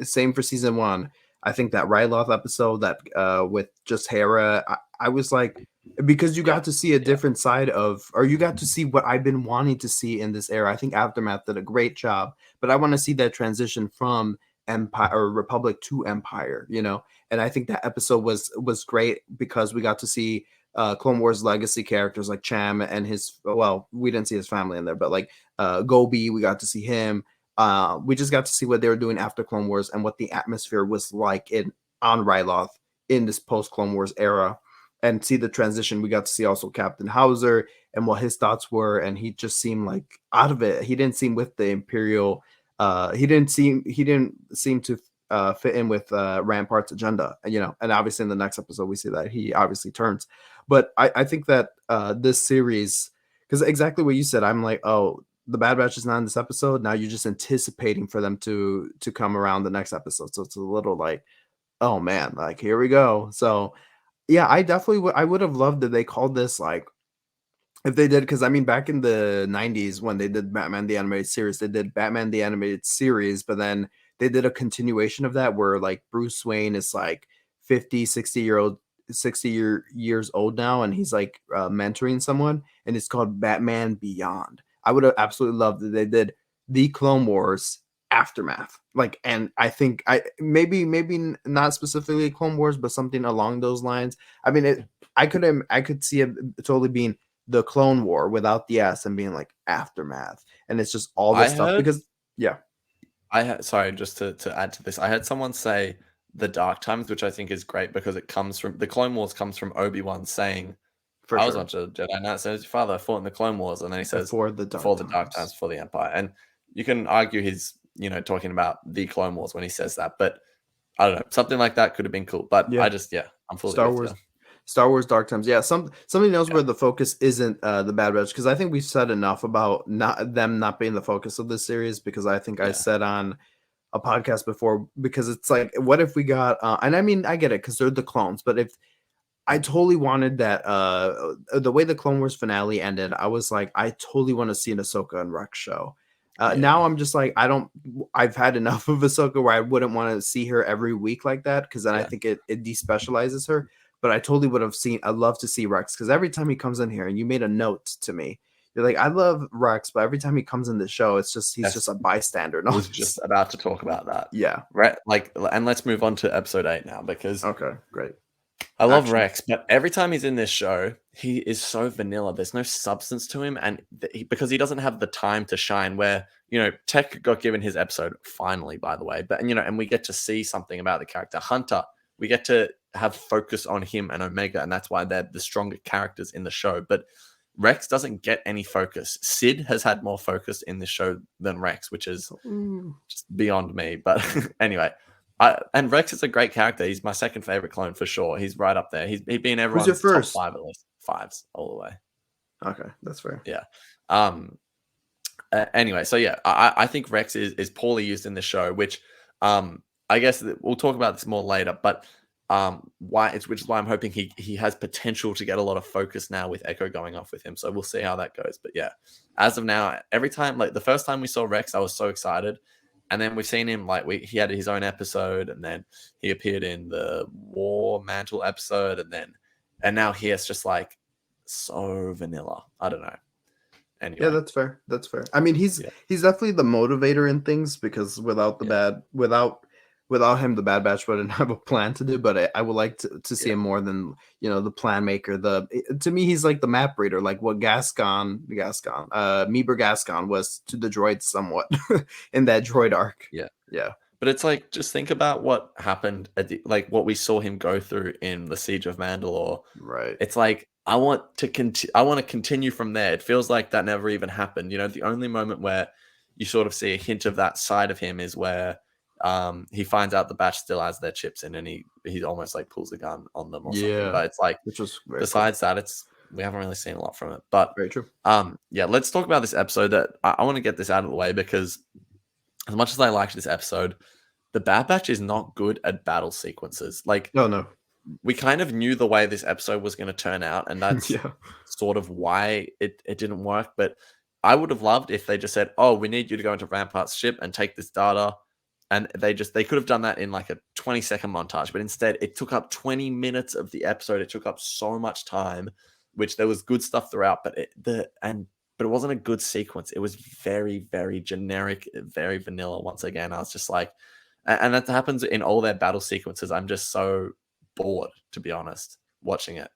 Same for season 1. I think that Ryloth episode, that with just Hera, I was like, because you got to see a different side of, or you got to see what I've been wanting to see in this era. I think Aftermath did a great job, but I want to see that transition from Empire or Republic to Empire, you know. And I think that episode was great because we got to see Clone Wars legacy characters like Cham and his, well, we didn't see his family in there, but like Gobi, we got to see him. We just got to see what they were doing after Clone Wars and what the atmosphere was like on Ryloth in this post Clone Wars era, and see the transition. We got to see also Captain Hauser and what his thoughts were, and he just seemed like out of it. He didn't seem with the Imperial. He didn't seem to fit in with Rampart's agenda, you know. And obviously in the next episode we see that he obviously turns. But I think that this series, because exactly what you said, I'm like, oh, the Bad Batch is not in this episode. Now you're just anticipating for them to come around the next episode. So it's a little like, oh man, like here we go. So yeah, I definitely I would have loved that they called this, like, if they did, because I mean, back in the 90s when they did Batman the Animated Series, they did Batman the Animated Series, but then they did a continuation of that where like Bruce Wayne is like 50, 60 years old now, and he's like mentoring someone, and it's called Batman Beyond. I would have absolutely loved that they did the Clone Wars Aftermath, like, and I think maybe not specifically Clone Wars, but something along those lines. I mean, I could see it totally being the Clone War without the S and being like Aftermath, and it's just all this stuff. Because sorry, just to add to this, I heard someone say the Dark Times, which I think is great because it comes from the Clone Wars, comes from Obi-Wan saying, I was not a Jedi Knight, so your father fought in the Clone Wars, and then he says before the Dark Times, for the Empire. And you can argue he's, you know, talking about the Clone Wars when he says that, but I don't know, something like that could have been cool. But I'm fully Star Wars Dark Times. Yeah, something else where the focus isn't the Bad Batch, because I think we've said enough about not being the focus of this series, because I think I said on a podcast before, because it's like, what if we got and I mean, I get it because they're the clones, but if I totally wanted that the way the Clone Wars finale ended, I was like, I totally want to see an Ahsoka and Rex show. Now I'm just like, I've had enough of Ahsoka where I wouldn't want to see her every week like that, because then I think it despecializes her. But I totally would have I'd love to see Rex, because every time he comes in here, and you made a note to me, you're like, I love Rex, but every time he comes in the show, it's just he's just a bystander. I was just about to talk about that. Yeah. Right. Like, and let's move on to episode 8 now, because great. I love Rex, but every time he's in this show, he is so vanilla. There's no substance to him, and because he doesn't have the time to shine. Where, you know, Tech got given his episode finally, by the way, but you know, and we get to see something about the character Hunter. We get to have focus on him and Omega, and that's why they're the stronger characters in the show. But Rex doesn't get any focus. Sid has had more focus in this show than Rex, which is just beyond me. But anyway, and Rex is a great character. He's my second favorite clone for sure. He's right up there. He'd be in everyone's top 5 at least. 5s all the way. Okay, that's fair. Yeah. Anyway, so yeah, I think Rex is poorly used in the show, which I guess we'll talk about this more later, but which is why I'm hoping he has potential to get a lot of focus now with Echo going off with him. So we'll see how that goes. But yeah, as of now, every time, like the first time we saw Rex, I was so excited. And then we've seen him he had his own episode, and then he appeared in the War Mantle episode, and now here it's just like so vanilla. I don't know. Anyway, Yeah, that's fair. That's fair. I mean, he's definitely the motivator in things, because without without him, the Bad Batch wouldn't have a plan to do. But I would like to see him more than the plan maker. To me, he's like the map reader, like what Meeber Gascon was to the droids somewhat in that droid arc. Yeah. Yeah. But it's like, just think about what happened what we saw him go through in the Siege of Mandalore. Right. It's like, I want to continue from there. It feels like that never even happened. The only moment where you sort of see a hint of that side of him is where he finds out the Batch still has their chips in, and he almost like pulls a gun on them or something. But it's like, which was besides that, we haven't really seen a lot from it. But very true. Let's talk about this episode. That I want to get this out of the way, because as much as I liked this episode, the Bad Batch is not good at battle sequences. Like, no. We kind of knew the way this episode was going to turn out, and that's sort of why it didn't work. But I would have loved if they just said, "Oh, we need you to go into Rampart's ship and take this data," and they could have done that in like a 20-second montage. But instead, it took up 20 minutes of the episode. It took up so much time, which there was good stuff throughout, but it wasn't a good sequence. It was very, very generic, very vanilla. Once again, I was just like, and that happens in all their battle sequences. I'm just so bored, to be honest, watching it.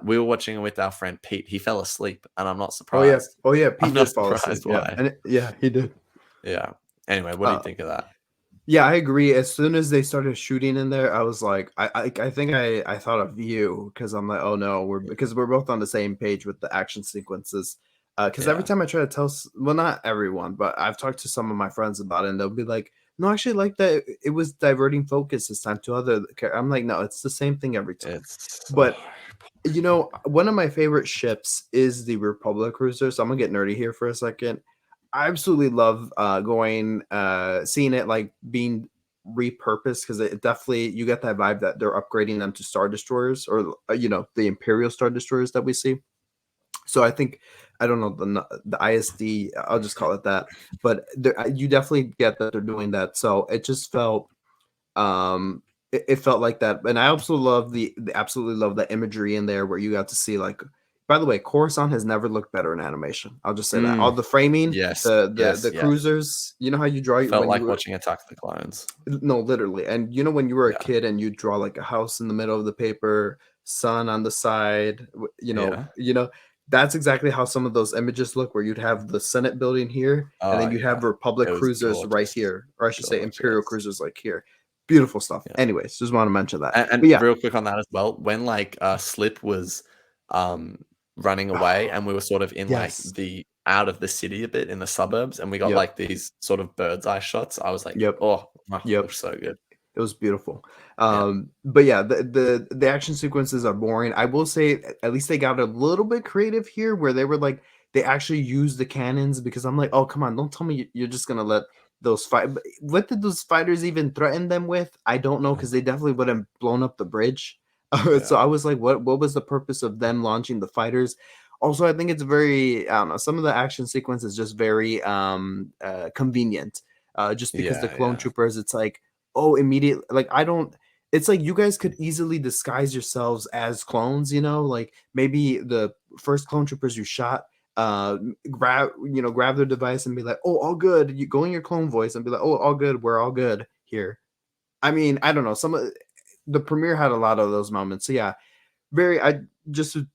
We were watching it with our friend Pete. He fell asleep, and I'm not surprised. Oh yeah, Pete I'm not did fall asleep. why. He did. Yeah. Anyway, what do you think of that? Yeah, I agree. As soon as they started shooting in there, I was like, I think I thought of you, because I'm like, oh no, because we're both on the same page with the action sequences. Because every time I try to tell, well, not everyone, but I've talked to some of my friends about it, and they'll be like, no, actually, like that, it was diverting focus this time to other. I'm like, no, it's the same thing every time. But one of my favorite ships is the Republic cruiser. So I'm gonna get nerdy here for a second. I absolutely love seeing it like being repurposed, because it definitely, you get that vibe that they're upgrading them to Star Destroyers, or the Imperial Star Destroyers that we see. So I think, I don't know, the ISD, I'll just call it that, but you definitely get that they're doing that. So it just felt it felt like that. And I also love absolutely love the imagery in there, where you got to see, like, by the way, Coruscant has never looked better in animation. I'll just say that. All the framing, the cruisers, you know how you draw, felt like watching Attack of the Clones. No, literally. And when you were a kid and you draw like a house in the middle of the paper, sun on the side, that's exactly how some of those images look, where you'd have the Senate building here, and then you have Republic cruisers right here, or I should say Imperial cruisers like here. Beautiful stuff. Yeah. Anyways, just want to mention that. And real quick on that as well, when like Slip was running away, and we were sort of in like the out of the city a bit, in the suburbs, and we got like these sort of bird's eye shots, I was like, it looks so good. It was beautiful. But yeah, the action sequences are boring. I will say, at least they got a little bit creative here, where they were like, they actually used the cannons, because I'm like, oh, come on, don't tell me you're just gonna let those fight. What did those fighters even threaten them with? I don't know, because they definitely would have blown up the bridge. So I was like, what was the purpose of them launching the fighters? Also, I think it's very, I don't know, some of the action sequence is just very convenient. Just because the clone troopers, it's like, oh, immediately, like, it's like, you guys could easily disguise yourselves as clones, like maybe the first clone troopers you shot, grab their device and be like, oh, all good. You go in your clone voice and be like, oh, all good. We're all good here. I mean, I don't know. The premiere had a lot of those moments. So yeah, just to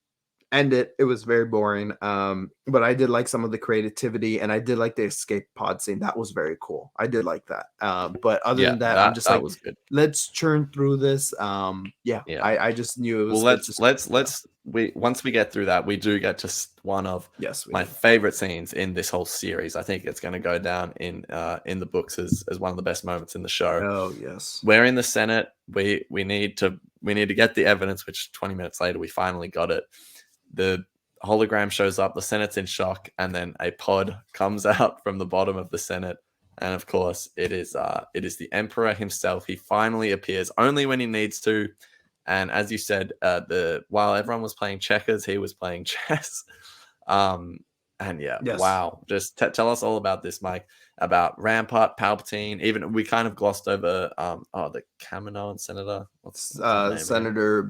end it, it was very boring. But I did like some of the creativity, and I did like the escape pod scene. That was very cool. I did like that. But other than that, I'm just like, was good. Let's churn through this. I just knew it was. Well, once we get through that, we do get to one of my favorite scenes in this whole series. I think it's going to go down in the books as one of the best moments in the show. Oh yes, we're in the Senate. We need to get the evidence, which 20 minutes later we finally got it. The hologram shows up, the Senate's in shock, and then a pod comes out from the bottom of the Senate, and of course it is the Emperor himself. He finally appears, only when he needs to, and as you said, while everyone was playing checkers, he was playing chess. And yeah, Yes. wow. Just tell us all about this, Mike, about Rampart, Palpatine. Even we kind of glossed over the Kaminoan senator. What's his name again? Senator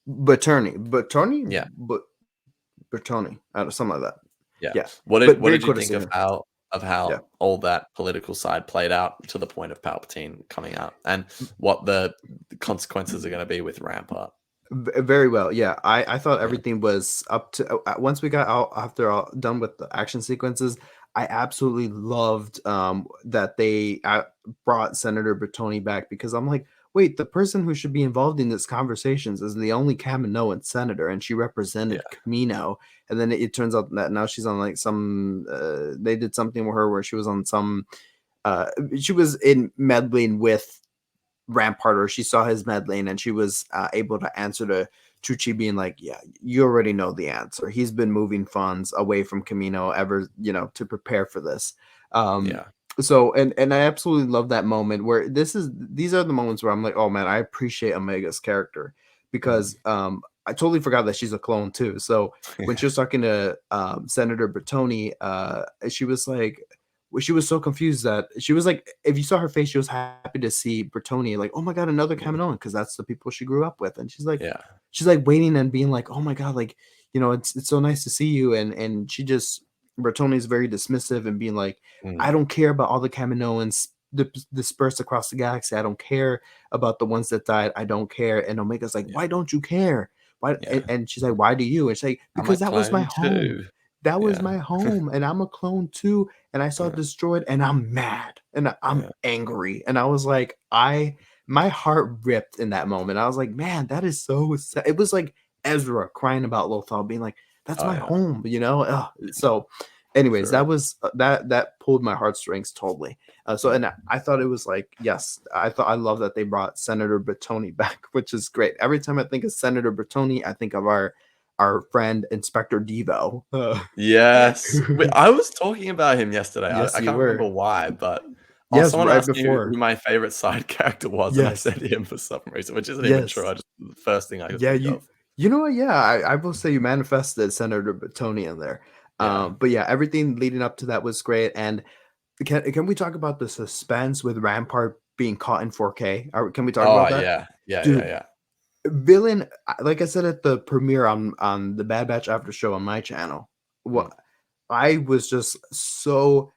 Bertoni, Yeah, but Bertoni, something like that. yeah. Yeah, What but very did you cool to think see of him. Yeah. how all that political side played out to the point of Palpatine coming out, and what the consequences are going to be with Rampart? Very well. Yeah, I thought Yeah, everything was up to once we got out after all done with the action sequences. I absolutely loved that they brought Senator Bertoni back because I'm like, wait, the person who should be involved in these conversations is the only Kaminoan senator, and she represented yeah, Kamino. And then it turns out that now she's on like some they did something with her where she was on some uh she was in meddling with Rampart, or she saw his med lane and she was able to answer to Chuchi being like, yeah, you already know the answer. He's been moving funds away from Camino ever, to prepare for this. Um, yeah. so and I absolutely love that moment where these are the moments where I'm like, oh man, I appreciate Omega's character Mm. because I totally forgot that she's a clone too. So when she was talking to Senator Bertoni, she was like, she was so confused that she was like, if you saw her face, she was happy to see Bertoni, like, oh my god, another Yeah, Kaminoan, because that's the people she grew up with. And yeah, she's like waiting and being like, oh my god, like, it's so nice to see you. And she just Bertoni is very dismissive and being like, I mm, don't care about all the Kaminoans dispersed across the galaxy. I don't care about the ones that died. I don't care. And Omega's like, yeah, why don't you care? Why? yeah. And she's like, why do you? And she's like, I'm a because that was my clone home. too. That was Yeah, my home, and I'm a clone too, and I saw it yeah, destroyed, and I'm mad, and I'm yeah, angry, and I was like, my heart ripped in that moment. I was like, man, that is so sad. It was like Ezra crying about Lothal, being like, that's oh my yeah, home, Ugh. yeah, So, anyways, for that real. was that pulled my heartstrings totally. So, Mm. and I thought it was like, yes, I love that they brought Senator Bertoni back, which is great. Every time I think of Senator Bertoni, I think of our friend Inspector Devo. Yes. I was talking about him yesterday. Yes, I you can't remember were. why, but Yes, someone right asked me who before. my favorite side character was, and I Yes, said him for some reason, which isn't even true. yes. I just the first thing I could Yeah, think of. you know what? Yeah, I will say you manifested Senator Bertoni in there. Yeah. But yeah, everything leading up to that was great. And can we talk about the suspense with Rampart being caught in 4K? Can we talk Oh about that? yeah, yeah, yeah, Dude, yeah. villain, like I said at the premiere on the Bad Batch After Show on my channel, Mm. what I was just so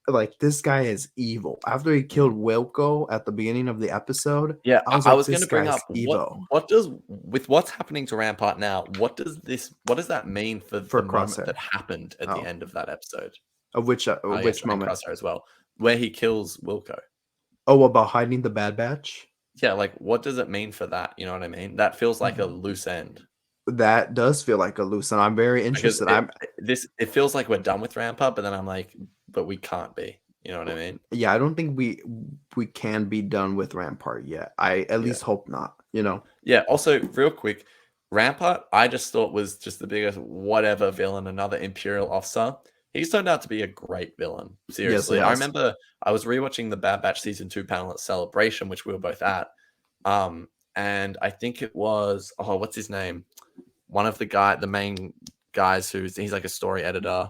like, this guy is evil. After he killed Mhm. Wilco at the beginning of the episode, Yeah, I was I like, was this gonna bring guy's up evil what does with what's happening to Rampart now, what does that mean for the for moment that Crosshair. happened at the Oh, end of that episode? of Oh yes, which and moment? Crosshair as well, where he kills Wilco. Oh, about hiding the Bad Batch? Yeah, like what does it mean for that? You know what I mean? That feels like a loose end. That does feel like a loose, and I'm very Because interested. I'm it feels like we're done with ramp up, but then I'm like, but we can't be. You know what I mean? Yeah, I don't think we can be done with Rampart yet. I at Yeah. least hope not. Yeah. Also, real quick, Rampart, I just thought was just the biggest whatever villain, another Imperial officer. He's turned out to be a great villain. Yes, he Seriously. I has. remember I was rewatching the Bad Batch season 2 panel at Celebration, which we were both at. And I think it was what's his name? One of the main guys he's like a story editor.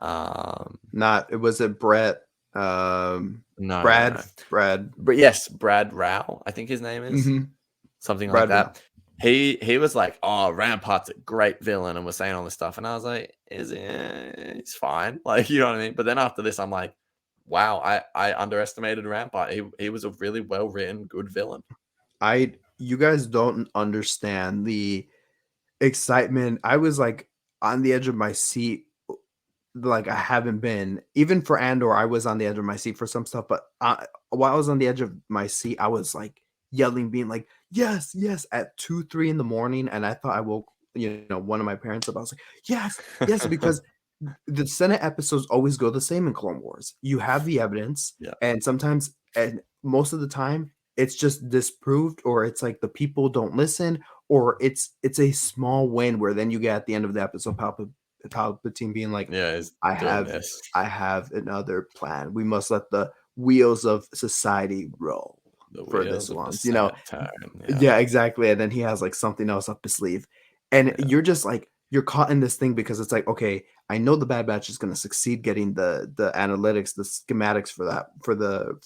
Not was it Brett? No, no, Brad, no. Brad. But yes, Brad Rao, I think his name is hmm something like Brad Brown. that. He was like, "Oh, Rampart's a great villain," and was saying all this stuff, and I was like, "Is it? It's fine." Like, you know what I mean? But then after this, I'm like, "Wow, I underestimated Rampart. He was a really well written, good villain." You guys don't understand the excitement. I was like on the edge of my seat, like I haven't been. Even for Andor, I was on the edge of my seat for some stuff. But while I was on the edge of my seat, I was like yelling, being like, "Yes, yes!" at 2, 3 in the morning, and I thought I woke, one of my parents up. I was like, "Yes, yes!" because the Senate episodes always go the same in Clone Wars. You have the evidence, Yeah, and sometimes, and most of the time, it's just disproved, or it's like the people don't listen, or it's a small win where then you get at the end of the episode Palpatine being like, yeah, he's I doing have this. I have another plan. We must let the wheels of society roll The for this wheels of the once. Senate turn. Yeah, Yeah, exactly. And then he has like something else up his sleeve. And yeah, you're just like, you're caught in this thing because it's like, okay, I know the Bad Batch is going to succeed getting the analytics, the schematics for that for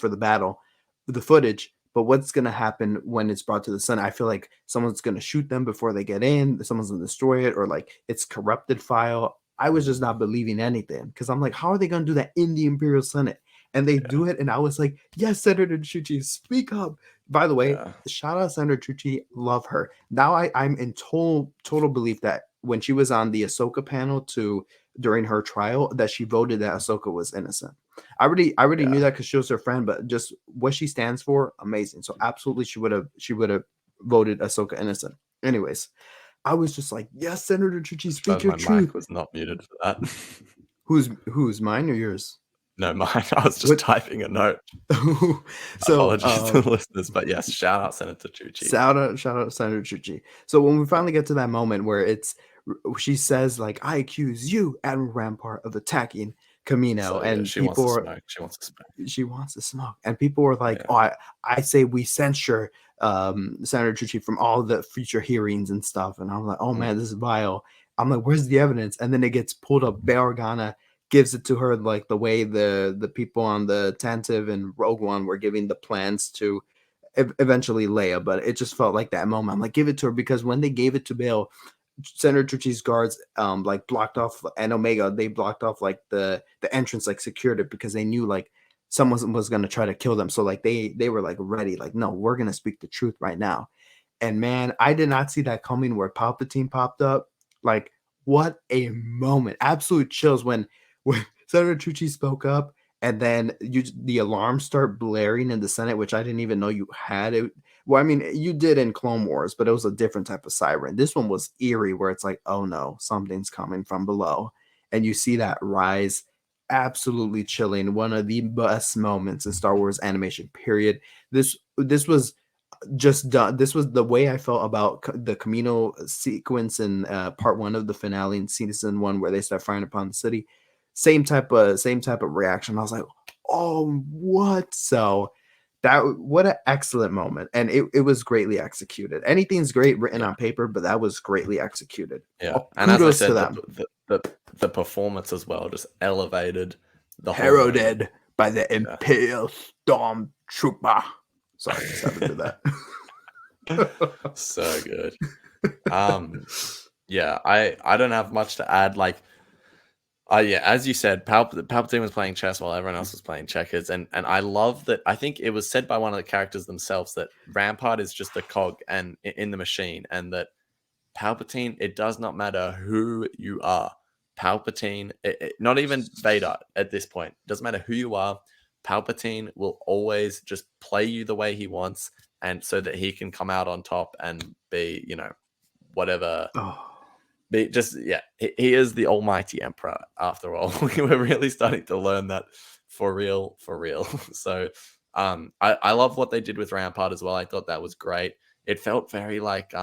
the battle, the footage. But what's going to happen when it's brought to the sun? I feel like someone's going to shoot them before they get in. Someone's going to destroy it, or like it's corrupted file. I was just not believing anything because I'm like, how are they going to do that in the Imperial Senate? And they do it, and I was like, yes, Senator Chuchi, speak up. By the way, Yeah. shout out Senator Chuchi, love her. Now I'm in total belief that when she was on the Ahsoka panel during her trial, that she voted that Ahsoka was innocent. I already knew Yeah. that because she was her friend, but just what she stands for, amazing. So absolutely, she would have voted Ahsoka innocent. Anyways, I was just like, yes, Senator Chuchi, speak Suppose your my truth. mic was not muted for that. Who's mine or yours? No, mine. I was just What? typing a note. So Apologies to the listeners, but yes, shout out Senator Tucci. shout out Senator Chuchi. So when we finally get to that moment where she says like, I accuse you, Admiral Rampart, of attacking Camino, So good. and She wants people to are smoke. She wants to smoke. she wants to smoke, and people were like, Yeah. oh, I say we censure Senator Chuchi from all the future hearings and stuff, and I'm like, oh man, this is vile. I'm like, where's the evidence? And then it gets pulled up. Bail Organa gives it to her like the way the people on the Tantive and Rogue One were giving the plans to eventually Leia, but it just felt like that moment. I'm like, give it to her, because when they gave it to Bail, Senator Tucci's guards like blocked off, and Omega, they blocked off like the entrance, like secured it, because they knew like someone was going to try to kill them. So like they were like ready, like, no, we're going to speak the truth right now. And man, I did not see that coming where Palpatine popped up. Like, what a moment. Absolute chills when Senator Tucci spoke up, and then the alarms start blaring in the Senate, which I didn't even know you had it. Well, I mean, you did in Clone Wars, but it was a different type of siren. This one was eerie, where it's like, oh no, something's coming from below. And you see that rise. Absolutely chilling. One of the best moments in Star Wars animation, period. This was just done. This was the way I felt about the Camino sequence in part one of the finale in season one, where they start firing upon the city. Same type of reaction. I was like, oh, what? So that, what an excellent moment, and it was greatly executed. Anything's great written Yeah. on paper, but that was greatly executed. Yeah. Oh, And as I kudos to said, them. the performance as well just elevated the whole moment. Heralded by the Yeah. Imperial Stormtrooper. Sorry, just had to do that. So good. Yeah, I don't have much to add. Like, yeah, as you said, Palpatine was playing chess while everyone else was playing checkers, and I love that. I think it was said by one of the characters themselves that Rampart is just a cog and in the machine, and that Palpatine, it does not matter who you are. Palpatine, not even Vader at this point, doesn't matter who you are. Palpatine will always just play you the way he wants, and so that he can come out on top and be, whatever. Oh, He is the almighty emperor after all. We were really starting to learn that for real. So I love what they did with Rampart as well. I thought that was great. It felt very like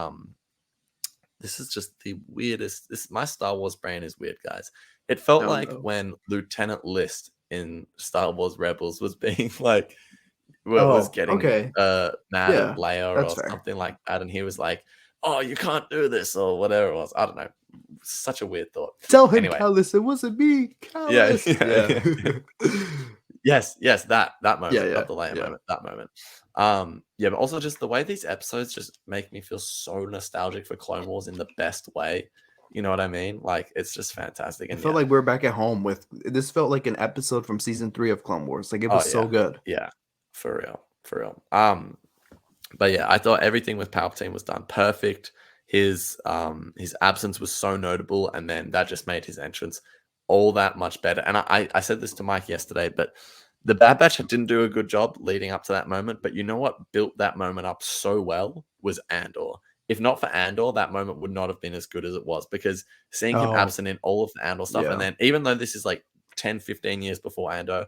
this is just the weirdest. My Star Wars brain is weird, guys. It felt no, like no. when Lieutenant List in Star Wars Rebels was being like, was getting okay. mad Yeah, at Leia that's or fair. something like that, and he was like, "Oh, you can't do this," or whatever it was. I don't know. Such a weird thought. Tell him, Anyway, Callus, it wasn't me, yeah, Callus. Yeah. yes, that Yeah, moment, yeah, not the Leia yeah. moment, that moment. Yeah, but also just the way these episodes just make me feel so nostalgic for Clone Wars in the best way. You know what I mean? Like, it's just fantastic. I And felt like we're back at home with this. Felt like an episode from season 3 of Clone Wars. Like, it was so good. yeah, for real. But yeah, I thought everything with Palpatine was done perfect. His absence was so notable, and then that just made his entrance all that much better. And I said this to Mike yesterday, but the Bad Batch didn't do a good job leading up to that moment. But you know what built that moment up so well was Andor. If not for Andor, that moment would not have been as good as it was, because seeing him Oh, absent in all of the Andor stuff, and yeah. then even though this is like 10, 15 years before Andor,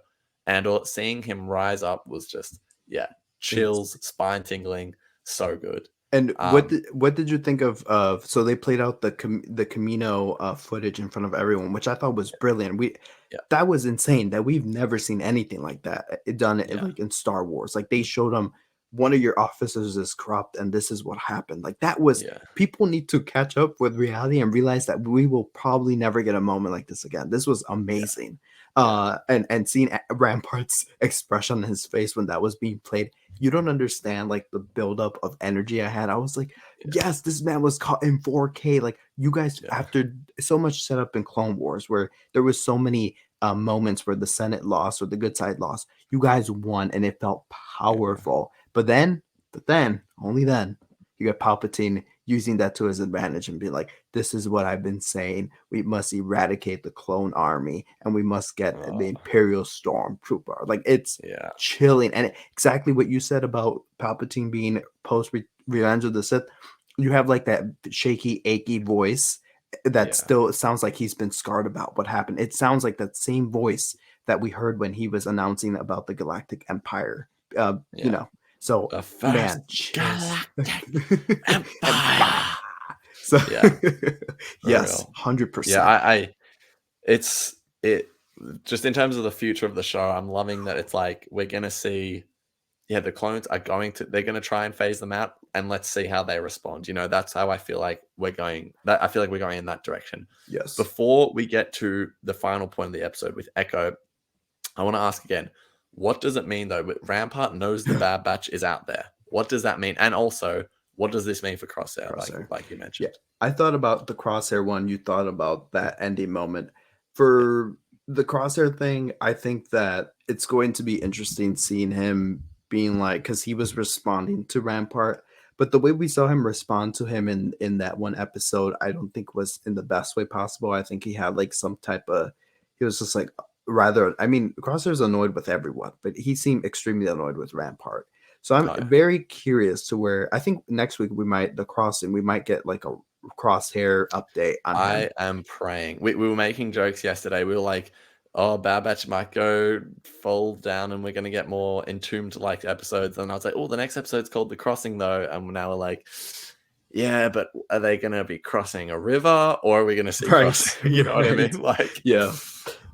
seeing him rise up was just, yeah, chills, spine tingling, so good. And what did you think of so they played out the Camino footage in front of everyone, which I thought was brilliant. Yeah. That was insane, that we've never seen anything like that done Yeah. like in Star Wars. Like, they showed them one of your officers is corrupt and this is what happened. Like that was Yeah. people need to catch up with reality and realize that we will probably never get a moment like this again. This was amazing. Yeah. And seeing Rampart's expression on his face when that was being played, you don't understand like the buildup of energy I had. I was like, yes, this man was caught in 4K. Like you guys, after so much setup in Clone Wars, where there was so many moments where the Senate lost or the good side lost, you guys won, and it felt powerful. But then, only then, you get Palpatine using that to his advantage and be like, "This is what I've been saying. We must eradicate the clone army, and we must get the Imperial Stormtrooper." Like it's chilling, and exactly what you said about Palpatine being post Revenge of the Sith. You have like that shaky, achy voice that still sounds like he's been scarred about what happened. It sounds like that same voice that we heard when he was announcing about the Galactic Empire. You know. So the first man, Galactic Empire. So Yeah, yes, 100%. Yeah, it's just in terms of the future of the show. I'm loving that it's like we're gonna see. Yeah, the clones are they're gonna try and phase them out, and let's see how they respond. You know, that's how I feel like we're going. I feel like we're going in that direction. Yes. Before we get to the final point of the episode with Echo, I want to ask again. What does it mean though? Rampart knows the Bad Batch is out there. What does that mean? And also, what does this mean for Crosshair? Like you mentioned. Yeah, I thought about the Crosshair one. You thought about that ending moment. For the Crosshair thing, I think that it's going to be interesting seeing him being like, because he was responding to Rampart, but the way we saw him respond to him in that one episode, I don't think was in the best way possible. I think he had like some type of, he was just like, rather, I mean, Crosshair's annoyed with everyone, but he seemed extremely annoyed with Rampart. So I'm very curious to where I think next week we might get like a Crosshair update on him. I am praying. We were making jokes yesterday. We were like, "Oh, Bad Batch might go fall down, and we're gonna get more Entombed like episodes." And I was like, "Oh, the next episode's called The Crossing, though." And now we're like, "Yeah, but are they gonna be crossing a river, or are we gonna see crossing?" You know what I mean? Like, yeah,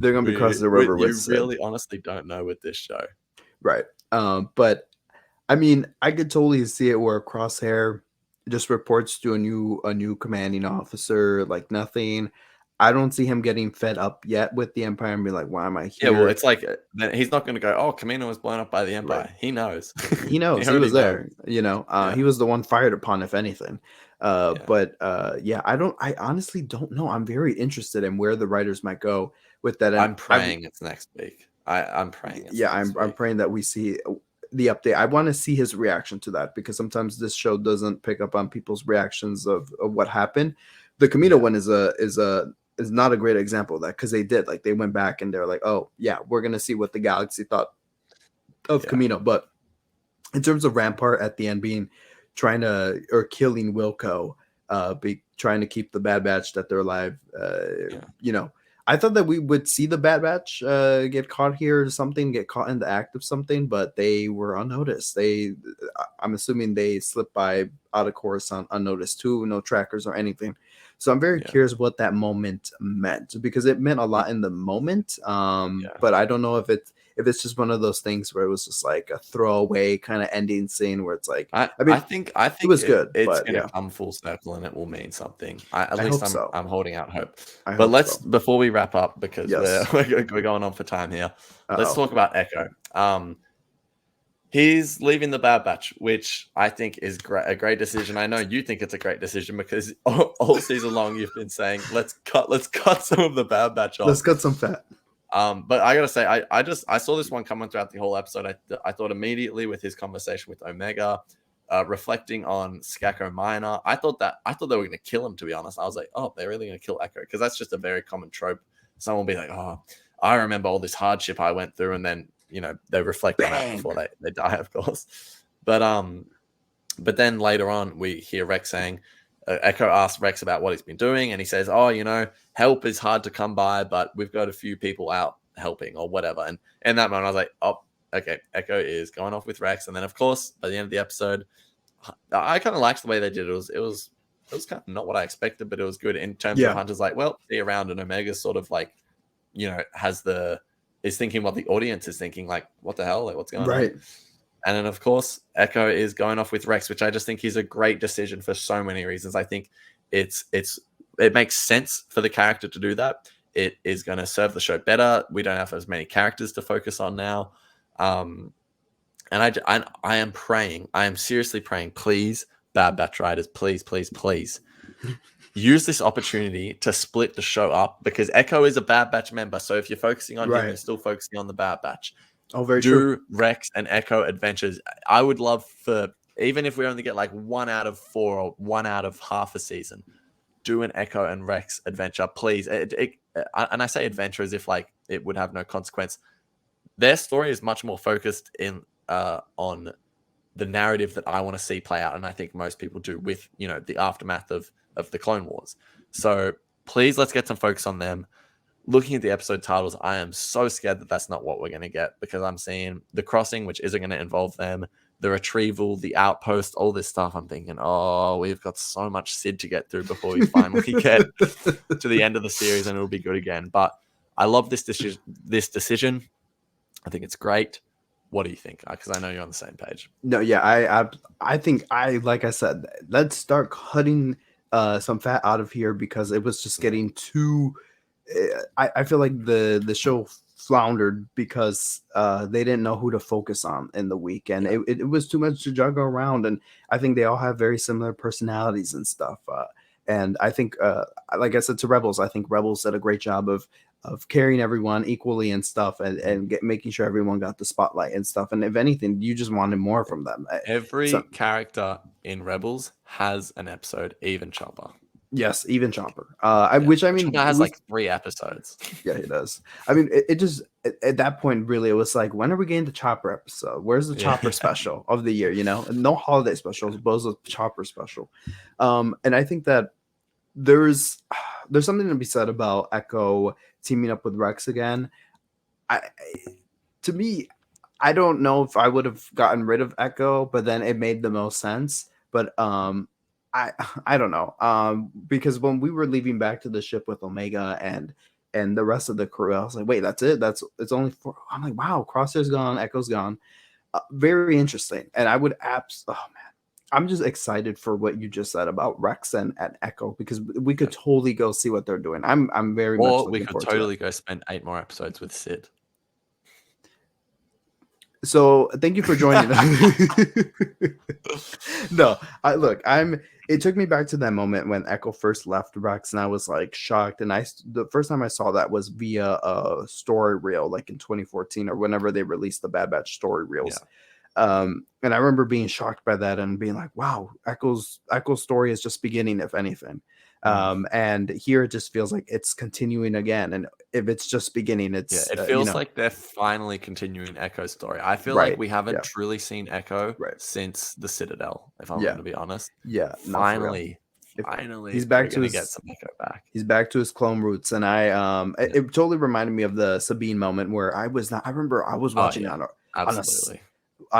they're gonna be crossing the river. You really, honestly don't know with this show, right? But I mean, I could totally see it where Crosshair just reports to a new commanding officer, like nothing. I don't see him getting fed up yet with the Empire and be like, "Why am I here?" Yeah, well, it's like he's not going to go, "Oh, Kamino was blown up by the Empire." Right. He knows. He knows. He was there. You know, he was the one fired upon, if anything. But I honestly don't know. I'm very interested in where the writers might go with that. And I'm praying it's next week. I'm praying. I'm praying that we see the update. I want to see his reaction to that, because sometimes this show doesn't pick up on people's reactions of what happened. The Kamino one is not a great example of that, because they went back and they're like, oh yeah, we're gonna see what the galaxy thought of Kamino. But in terms of Rampart at the end being killing Wilco, trying to keep the Bad Batch that they're alive, you know, I thought that we would see the Bad Batch get caught here or something, get caught in the act of something, but they were unnoticed. I'm assuming they slipped by out of Coruscant unnoticed too, no trackers or anything. So I'm very curious what that moment meant, because it meant a lot in the moment. But I don't know if it's just one of those things where it was just like a throwaway kind of ending scene where it's like, I think it was good. It's going to come full circle and it will mean something. At least I'm holding out hope. But before we wrap up, because we're going on for time here, let's talk about Echo. He's leaving the Bad Batch, which I think is a great decision. I know you think it's a great decision, because all season long you've been saying, let's cut some of the Bad Batch off. Let's cut some fat. But I gotta say, I saw this one coming throughout the whole episode. I thought immediately with his conversation with Omega, reflecting on Skako Minor, I thought they were gonna kill him. To be honest, I was like, oh, they're really gonna kill Echo, because that's just a very common trope. Someone will be like, oh, I remember all this hardship I went through, and then they reflect on that before they die, of course. But then later on, we hear Rex saying, Echo asks Rex about what he's been doing, and he says, oh, help is hard to come by, but we've got a few people out helping or whatever. And in that moment, I was like, oh, okay, Echo is going off with Rex. And then, of course, by the end of the episode, I kind of liked the way they did it. It was kind of not what I expected, but it was good in terms of Hunter's like, well, see around, and Omega's sort of like, is thinking what the audience is thinking, like, what the hell, like, what's going on? And then, of course, Echo is going off with Rex, which I just think is a great decision for so many reasons. I think it makes sense for the character to do that. It is going to serve the show better. We don't have as many characters to focus on now. And I am praying. I am seriously praying. Please, Bad Batch writers, please, please, please use this opportunity to split the show up, because Echo is a Bad Batch member. So if you're focusing on him, you're still focusing on the Bad Batch. Oh, very true. Rex and Echo adventures. I would love for, even if we only get like 1 out of 4 or 1 out of half a season, do an Echo and Rex adventure, please. And I say adventure as if like it would have no consequence. Their story is much more focused in on the narrative that I want to see play out, and I think most people do, with the aftermath of the Clone Wars. So please, let's get some focus on them. Looking at the episode titles, I am so scared that that's not what we're going to get, because I'm seeing the crossing, which isn't going to involve them, the retrieval, the outpost, all this stuff. I'm thinking, oh, we've got so much Sid to get through before we finally get to the end of the series, and it'll be good again. But I love this decision. I think it's great. What do you think? Because I know you're on the same page. No, yeah, I think like I said, let's start cutting some fat out of here, because it was just getting too. I feel like the show floundered because they didn't know who to focus on in the week, and it was too much to juggle around. And I think they all have very similar personalities and stuff. And I think, like I said to Rebels, I think Rebels did a great job of carrying everyone equally and stuff, and making sure everyone got the spotlight and stuff. And if anything, you just wanted more from them. Every character in Rebels has an episode, even Chopper. Yes, even Chopper. Which I mean, Chopper has like 3 episodes. Yeah, he does. I mean, it just at that point, really, it was like, when are we getting the Chopper episode? Where's the Chopper special of the year? No holiday specials, but a Chopper special. And I think that there's something to be said about Echo teaming up with Rex again. To me, I don't know if I would have gotten rid of Echo, but then it made the most sense. But I don't know, because when we were leaving back to the ship with Omega and the rest of the crew, I was like, wait, that's it? It's only 4. I'm like, wow, Crosshair's gone, Echo's gone. Very interesting. And I would oh man, I'm just excited for what you just said about Rex and Echo, because we could totally go see what they're doing. I'm very much looking we could forward totally to go spend 8 more episodes with Sid. So thank you for joining us. No, it took me back to that moment when Echo first left Rex, and I was like shocked. And the first time I saw that was via a story reel, like in 2014 or whenever they released the Bad Batch story reels. And I remember being shocked by that and being like, wow, Echo's story is just beginning, if anything. And here it just feels like it's continuing again. And if it's just beginning, it feels like they're finally continuing Echo's story. I feel like we haven't truly seen Echo since the Citadel, if I'm going to be honest. Yeah, finally he's back to get some Echo back. He's back to his clone roots, and it totally reminded me of the Sabine moment where I remember I was watching on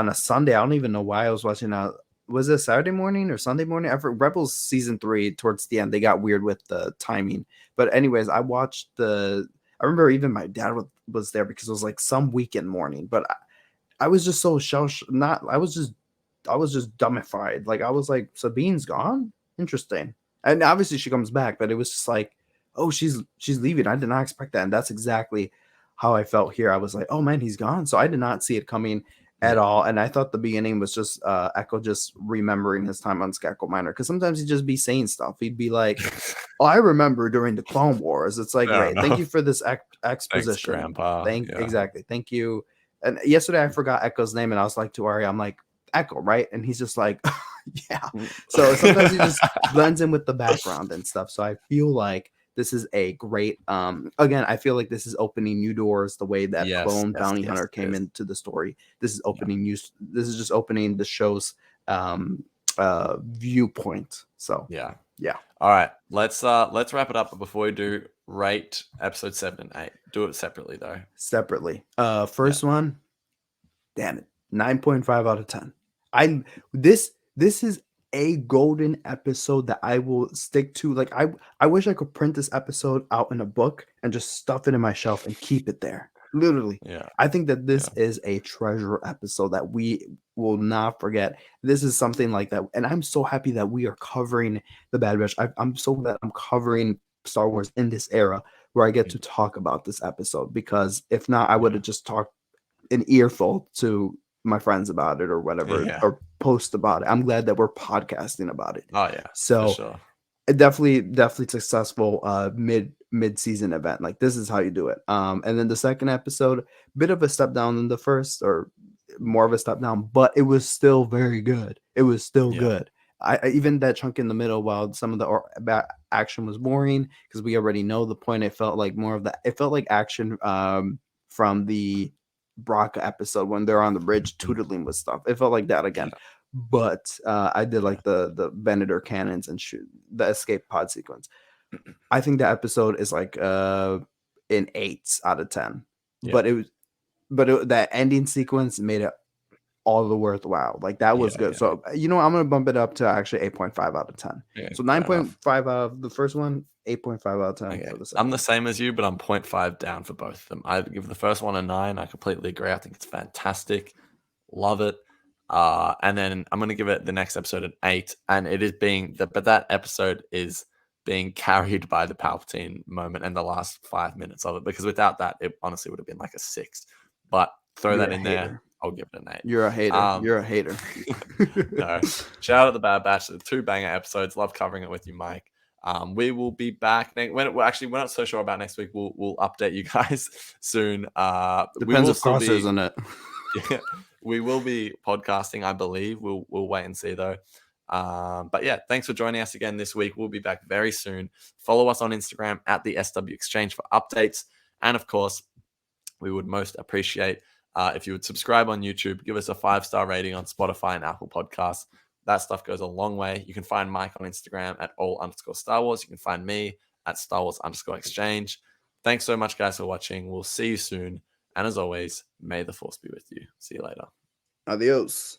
a Sunday. I don't even know why I was watching was it a Saturday morning or Sunday morning? After Rebels season 3, towards the end, they got weird with the timing. But anyways, I watched I remember even my dad was there, because it was like some weekend morning. But I was just so I was just dumbified. Like, I was like, Sabine's gone? Interesting. And obviously she comes back, but it was just like, oh, she's leaving. I did not expect that. And that's exactly how I felt here. I was like, oh man, he's gone. So I did not see it coming at all. And I thought the beginning was just Echo just remembering his time on Skekko Minor, because sometimes he'd just be saying stuff. He'd be like, oh, I remember during the Clone Wars. It's like, great, thank you for this exposition. Thanks, Grandpa. Exactly, thank you. And yesterday I forgot Echo's name, and I was like to Ari, I'm like, Echo, right? And he's just like, yeah. So sometimes he just blends in with the background and stuff. So I feel like this is a great again, I feel like this is opening new doors, the way that Clone Bounty Hunter came into the story. This is opening this is just opening the show's viewpoint. So yeah. All right, let's wrap it up. But before we do, rate episode 7 and 8. Do it separately though. First one, damn it, 9.5 out of 10. This is a golden episode that I will stick to. Like, I wish I could print this episode out in a book and just stuff it in my shelf and keep it there. Literally. Yeah. I think that this is a treasure episode that we will not forget. This is something like that. And I'm so happy that we are covering the Bad Batch. I'm so glad I'm covering Star Wars in this era where I get to talk about this episode, because if not, I would have just talked an earful to my friends about it or whatever, Yeah. or post about it. I'm glad that we're podcasting about it. Oh yeah. For So sure. definitely successful mid-season event. Like, this is how you do it. And then the second episode, bit of a step down than the first, or more of a step down, but it was still very good. It was still good. I even that chunk in the middle, while some of the action was boring because we already know the point, it felt like more of that. It felt like action from the Brock episode when they're on the bridge tootling with stuff. It felt like that again. Yeah. But I did like the Venator cannons and shoot the escape pod sequence. I think the episode is like an 8 out of 10. Yeah. But that ending sequence made it all the worthwhile. Like, that was good. Yeah. So I'm gonna bump it up to actually 8.5 out of 10. Yeah, So fair 9.5 out of the first one, 8.5 out of 10 Okay. for the second. I'm the same as you, but I'm 0.5 down for both of them. I give the first one a 9. I completely agree. I think it's fantastic. Love it. And then I'm going to give it the next episode an 8. And it is but that episode is being carried by the Palpatine moment and the last 5 minutes of it, because without that, it honestly would have been like a 6. But throw that in there, I'll give it an 8. You're a hater. You're a hater. No. Shout out to the Bad Batch. The 2 banger episodes. Love covering it with you, Mike. We will be back we're not so sure about next week. We'll update you guys soon. Depends if Crosshair's in it. Yeah, we will be podcasting, I believe. We'll wait and see though. But yeah, thanks for joining us again this week. We'll be back very soon. Follow us on Instagram at the SW Exchange for updates, and of course, we would most appreciate if you would subscribe on YouTube, give us a 5-star rating on Spotify and Apple Podcasts. That stuff goes a long way. You can find Mike on Instagram at all_Star Wars. You can find me at Star Wars_Exchange. Thanks so much, guys, for watching. We'll see you soon. And as always, may the Force be with you. See you later. Adios.